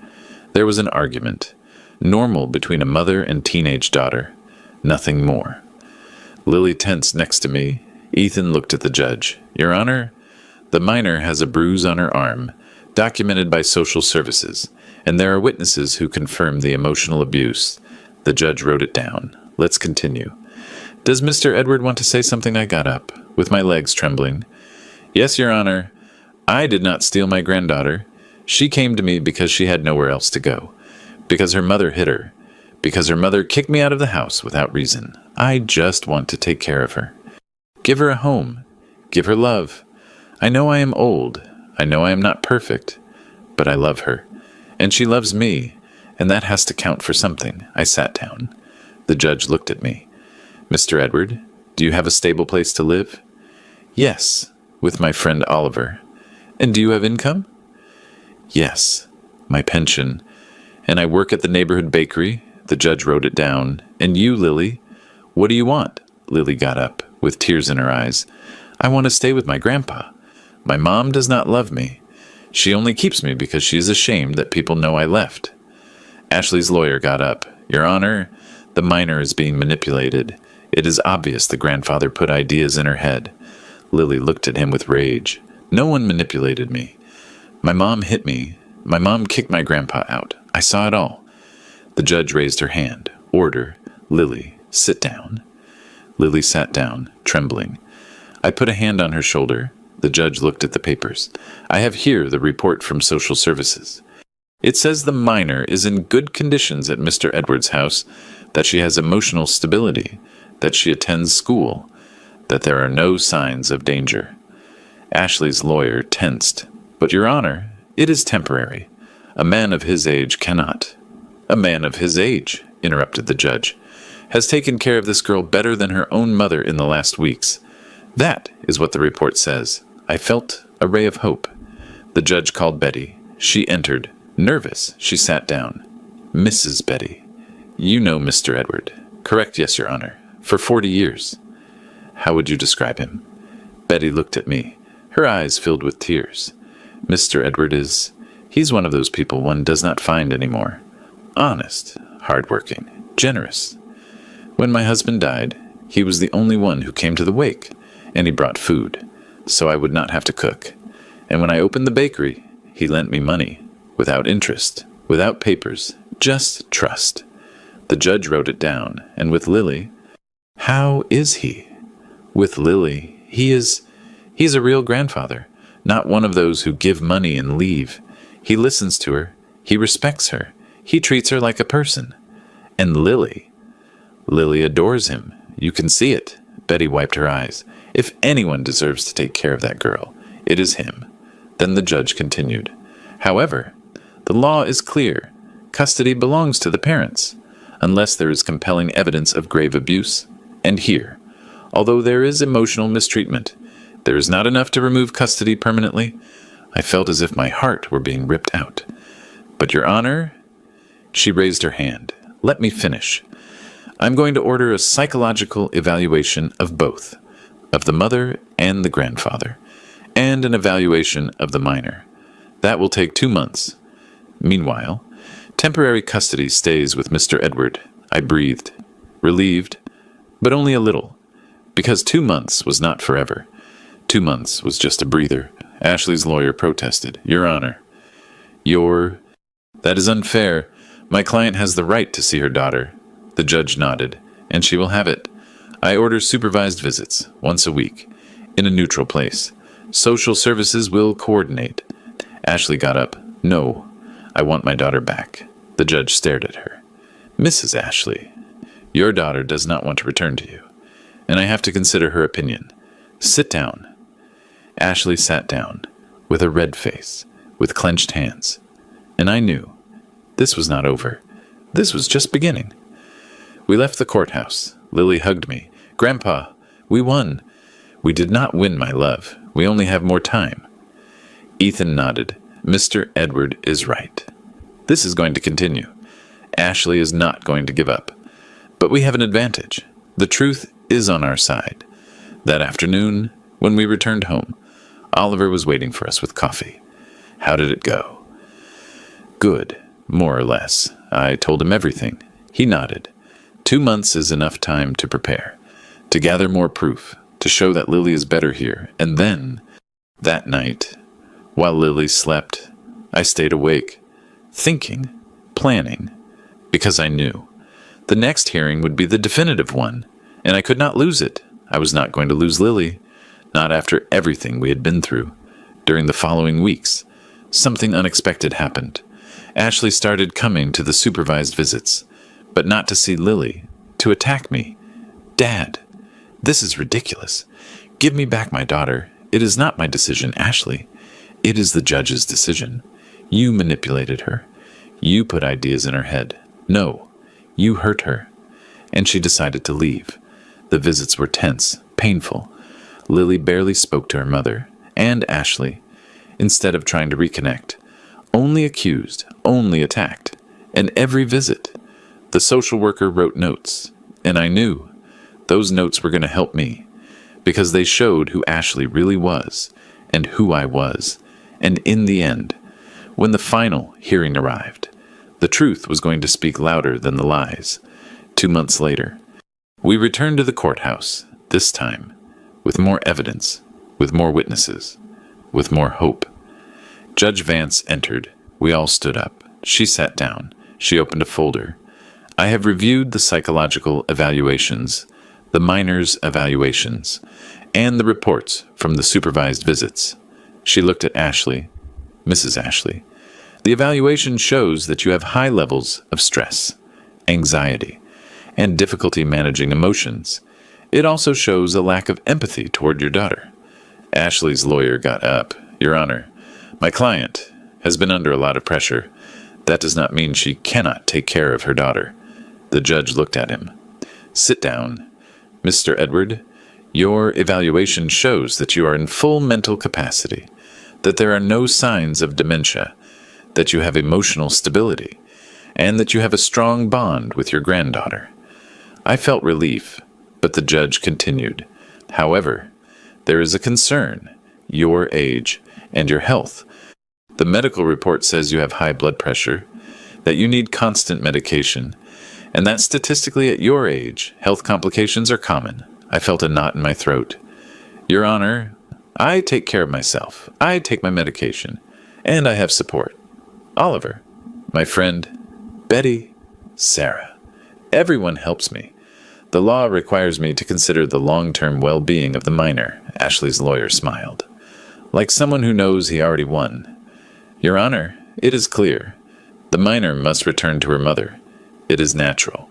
There was an argument, normal between a mother and teenage daughter. Nothing more. Lily tensed next to me. Ethan looked at the judge. Your Honor, the minor has a bruise on her arm, documented by social services, and there are witnesses who confirm the emotional abuse. The judge wrote it down. Let's continue. Does Mr. Edward want to say something? I got up, with my legs trembling. Yes, Your Honor. I did not steal my granddaughter. She came to me because she had nowhere else to go, because her mother hit her, because her mother kicked me out of the house without reason. I just want to take care of her. Give her a home. Give her love. I know I am old. I know I am not perfect, but I love her, and she loves me, and that has to count for something. I sat down. The judge looked at me. Mr. Edward, do you have a stable place to live? Yes, with my friend Oliver. And do you have income? Yes, my pension. And I work at the neighborhood bakery. The judge wrote it down. And you, Lily? What do you want? Lily got up, with tears in her eyes. I want to stay with my grandpa. My mom does not love me. She only keeps me because she is ashamed that people know I left. Ashley's lawyer got up. Your Honor, the minor is being manipulated. It is obvious the grandfather put ideas in her head. Lily looked at him with rage. No one manipulated me. My mom hit me. My mom kicked my grandpa out. I saw it all. The judge raised her hand. Order. Lily, sit down. Lily sat down, trembling. I put a hand on her shoulder. The judge looked at the papers. I have here the report from social services. It says the minor is in good conditions at Mr. Edwards' house, that she has emotional stability, that she attends school, that there are no signs of danger. Ashley's lawyer tensed. But, Your Honor, it is temporary. A man of his age cannot. A man of his age, interrupted the judge, has taken care of this girl better than her own mother in the last weeks. That is what the report says. I felt a ray of hope. The judge called Betty. She entered. Nervous, she sat down. Mrs. Betty. You know Mr. Edward. Correct, yes, Your Honor. For 40 years. How would you describe him? Betty looked at me. Her eyes filled with tears. Mr. Edward he's one of those people one does not find anymore. Honest, hardworking, generous. When my husband died, he was the only one who came to the wake, and he brought food, so I would not have to cook. And when I opened the bakery, he lent me money, without interest, without papers, just trust. The judge wrote it down, and with Lily, how is he? With Lily, he's a real grandfather, not one of those who give money and leave. He listens to her, he respects her, he treats her like a person. And Lily adores him. You can see it. Betty wiped her eyes. If anyone deserves to take care of that girl, it is him. Then the judge continued. However, the law is clear. Custody belongs to the parents, unless there is compelling evidence of grave abuse. And here, although there is emotional mistreatment, there is not enough to remove custody permanently. I felt as if my heart were being ripped out. But, Your Honor, she raised her hand. Let me finish. I'm going to order a psychological evaluation of both, of the mother and the grandfather, and an evaluation of the minor. That will take 2 months. Meanwhile, temporary custody stays with Mr. Edward. I breathed, relieved, but only a little, because 2 months was not forever. 2 months was just a breather. Ashley's lawyer protested. Your Honor, that is unfair. My client has the right to see her daughter. The judge nodded, and she will have it. I order supervised visits, once a week, in a neutral place. Social services will coordinate. Ashley got up. No, I want my daughter back. The judge stared at her. Mrs. Ashley, your daughter does not want to return to you, and I have to consider her opinion. Sit down. Ashley sat down, with a red face, with clenched hands. And I knew. This was not over. This was just beginning. We left the courthouse. Lily hugged me. Grandpa, we won. We did not win, my love. We only have more time. Ethan nodded. Mr. Edward is right. This is going to continue. Ashley is not going to give up. But we have an advantage. The truth is on our side. That afternoon, when we returned home, Oliver was waiting for us with coffee. How did it go? Good, more or less. I told him everything. He nodded. 2 months is enough time to prepare, to gather more proof, to show that Lily is better here. And then, that night, while Lily slept, I stayed awake, thinking, planning, because I knew. The next hearing would be the definitive one, and I could not lose it. I was not going to lose Lily, not after everything we had been through. During the following weeks, something unexpected happened. Ashley started coming to the supervised visits, but not to see Lily, to attack me. Dad, this is ridiculous. Give me back my daughter. It is not my decision, Ashley. It is the judge's decision. You manipulated her. You put ideas in her head. No, you hurt her. And she decided to leave. The visits were tense, painful. Lily barely spoke to her mother, and Ashley, instead of trying to reconnect. Only accused, only attacked. And every visit, the social worker wrote notes. And I knew those notes were going to help me, because they showed who Ashley really was, and who I was. And in the end, when the final hearing arrived, the truth was going to speak louder than the lies. 2 months later, we returned to the courthouse, this time, with more evidence, with more witnesses, with more hope. Judge Vance entered. We all stood up. She sat down. She opened a folder. I have reviewed the psychological evaluations, the minor's evaluations, and the reports from the supervised visits. She looked at Ashley, Mrs. Ashley. The evaluation shows that you have high levels of stress, anxiety, and difficulty managing emotions. It also shows a lack of empathy toward your daughter. Ashley's lawyer got up. Your Honor, my client has been under a lot of pressure. That does not mean she cannot take care of her daughter. The judge looked at him. Sit down. Mr. Edward, your evaluation shows that you are in full mental capacity, that there are no signs of dementia, that you have emotional stability, and that you have a strong bond with your granddaughter. I felt relief, but the judge continued. However, there is a concern, your age and your health. The medical report says you have high blood pressure, that you need constant medication, and that statistically at your age, health complications are common. I felt a knot in my throat. Your Honor, I take care of myself. I take my medication, and I have support. Oliver, my friend, Betty, Sarah. Everyone helps me. The law requires me to consider the long-term well-being of the minor, Ashley's lawyer smiled, like someone who knows he already won. Your Honor, it is clear. The minor must return to her mother. It is natural.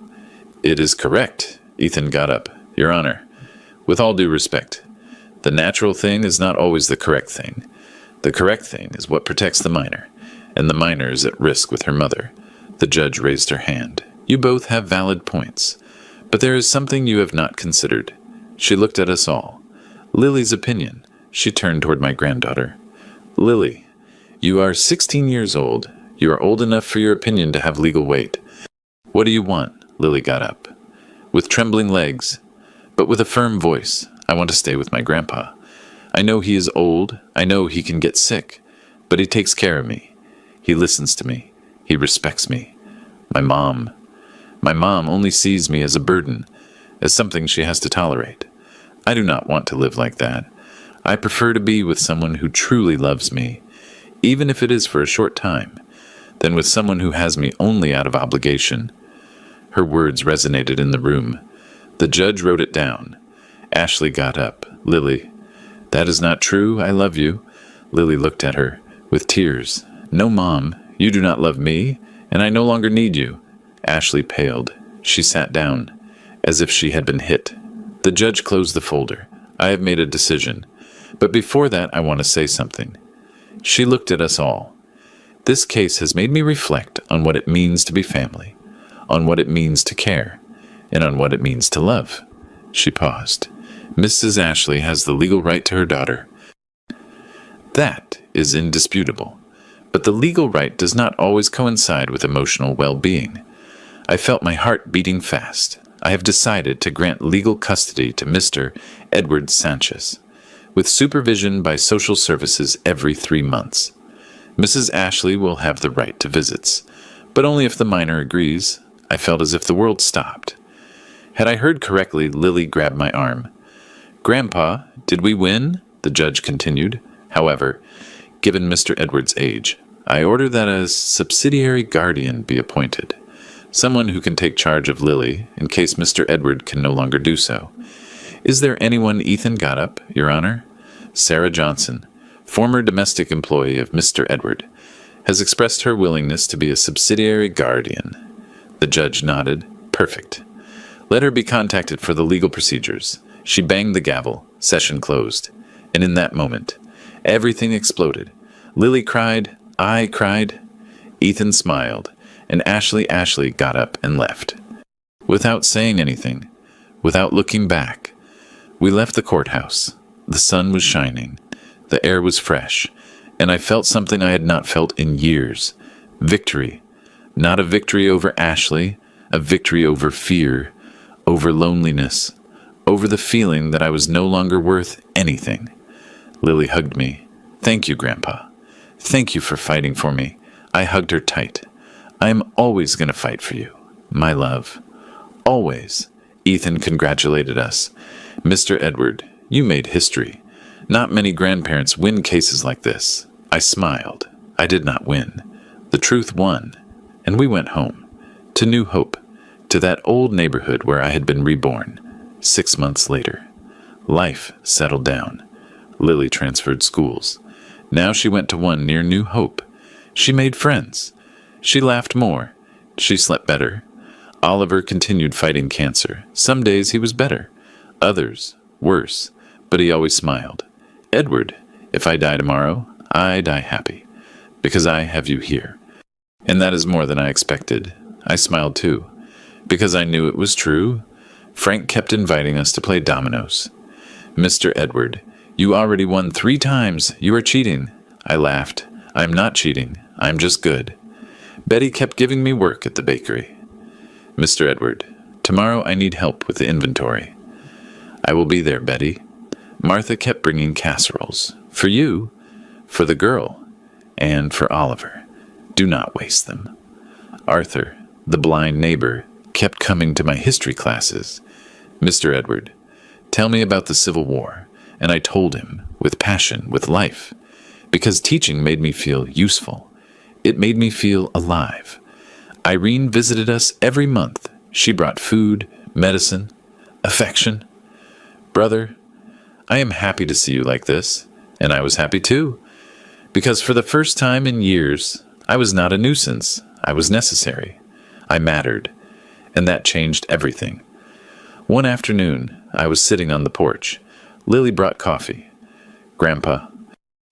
It is correct. Ethan got up. Your Honor, with all due respect, the natural thing is not always the correct thing. The correct thing is what protects the minor, and the minor is at risk with her mother. The judge raised her hand. You both have valid points. But there is something you have not considered. She looked at us all. Lily's opinion. She turned toward my granddaughter. Lily, you are 16 years old. You are old enough for your opinion to have legal weight. What do you want? Lily got up. With trembling legs, but with a firm voice. I want to stay with my grandpa. I know he is old. I know he can get sick. But he takes care of me. He listens to me. He respects me. My mom only sees me as a burden, as something she has to tolerate. I do not want to live like that. I prefer to be with someone who truly loves me, even if it is for a short time, than with someone who has me only out of obligation. Her words resonated in the room. The judge wrote it down. Ashley got up. Lily, that is not true. I love you. Lily looked at her with tears. No, Mom, you do not love me, and I no longer need you. Ashley paled. She sat down, as if she had been hit. The judge closed the folder. I have made a decision. But before that, I want to say something. She looked at us all. This case has made me reflect on what it means to be family, on what it means to care, and on what it means to love. She paused. Mrs. Ashley has the legal right to her daughter. That is indisputable. But the legal right does not always coincide with emotional well-being. I felt my heart beating fast. I have decided to grant legal custody to Mr. Edward Sanchez, with supervision by social services every 3 months. Mrs. Ashley will have the right to visits, but only if the minor agrees. I felt as if the world stopped. Had I heard correctly, Lily grabbed my arm. Grandpa, did we win? The judge continued. However, given Mr. Edward's age, I order that a subsidiary guardian be appointed, someone who can take charge of Lily in case Mr. Edward can no longer do so. Is there anyone? Ethan got up, Your Honor. Sarah Johnson, former domestic employee of Mr. Edward, has expressed her willingness to be a subsidiary guardian. The judge nodded. Perfect. Let her be contacted for the legal procedures. She banged the gavel. Session closed. And in that moment, everything exploded. Lily cried. I cried. Ethan smiled. And Ashley got up and left. Without saying anything, without looking back, we left the courthouse. The sun was shining. The air was fresh. And I felt something I had not felt in years. Victory. Not a victory over Ashley, a victory over fear, over loneliness, over the feeling that I was no longer worth anything. Lily hugged me. Thank you, Grandpa. Thank you for fighting for me. I hugged her tight. I am always going to fight for you, my love. Always. Ethan congratulated us. Mr. Edward, you made history. Not many grandparents win cases like this. I smiled. I did not win. The truth won. And we went home, to New Hope, to that old neighborhood where I had been reborn, 6 months later. Life settled down. Lily transferred schools. Now she went to one near New Hope. She made friends. She laughed more. She slept better. Oliver continued fighting cancer. Some days he was better. Others, worse. But he always smiled. Edward, if I die tomorrow, I die happy. Because I have you here. And that is more than I expected. I smiled too. Because I knew it was true. Frank kept inviting us to play dominoes. Mr. Edward, you already won 3 times. You are cheating. I laughed. I'm not cheating. I'm just good. Betty kept giving me work at the bakery. Mr. Edward, tomorrow I need help with the inventory. I will be there, Betty. Martha kept bringing casseroles. For you, for the girl, and for Oliver. Do not waste them. Arthur, the blind neighbor, kept coming to my history classes. Mr. Edward, tell me about the Civil War. And I told him, with passion, with life, because teaching made me feel useful. It made me feel alive. Irene visited us every month. She brought food, medicine, affection. Brother, I am happy to see you like this, and I was happy too, because for the first time in years, I was not a nuisance. I was necessary. I mattered, and that changed everything. One afternoon, I was sitting on the porch. Lily brought coffee. Grandpa,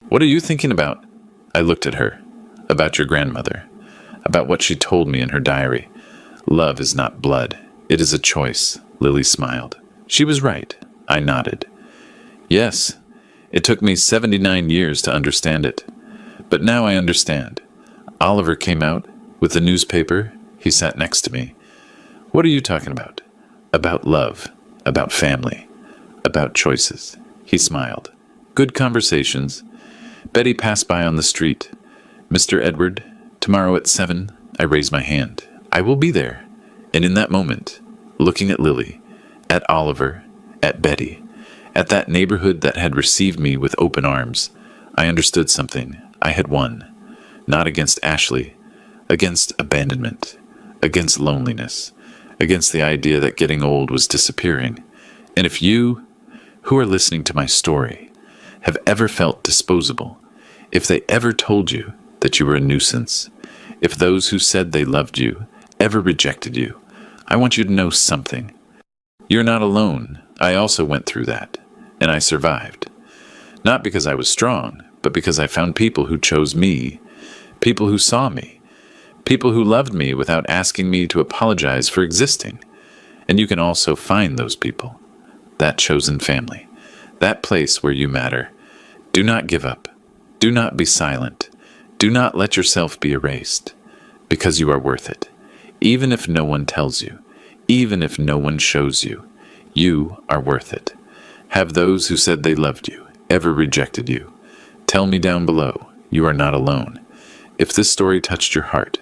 what are you thinking about? I looked at her. About your grandmother. About what she told me in her diary. Love is not blood. It is a choice. Lily smiled. She was right. I nodded. Yes, it took me 79 years to understand it. But now I understand. Oliver came out with the newspaper. He sat next to me. What are you talking about? About love. About family. About choices. He smiled. Good conversations. Betty passed by on the street. Mr. Edward, tomorrow at 7, I raised my hand. I will be there. And in that moment, looking at Lily, at Oliver, at Betty, at that neighborhood that had received me with open arms, I understood something. I had won. Not against Ashley, against abandonment, against loneliness, against the idea that getting old was disappearing. And if you, who are listening to my story, have ever felt disposable, if they ever told you that you were a nuisance, if those who said they loved you ever rejected you, I want you to know something. You're not alone. I also went through that, and I survived. Not because I was strong, but because I found people who chose me, people who saw me, people who loved me without asking me to apologize for existing. And you can also find those people, that chosen family, that place where you matter. Do not give up. Do not be silent. Do not let yourself be erased, because you are worth it. Even if no one tells you, even if no one shows you, you are worth it. Have those who said they loved you ever rejected you? Tell me down below. You are not alone. If this story touched your heart,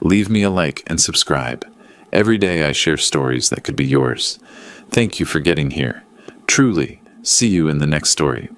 leave me a like and subscribe. Every day I share stories that could be yours. Thank you for getting here. Truly, see you in the next story.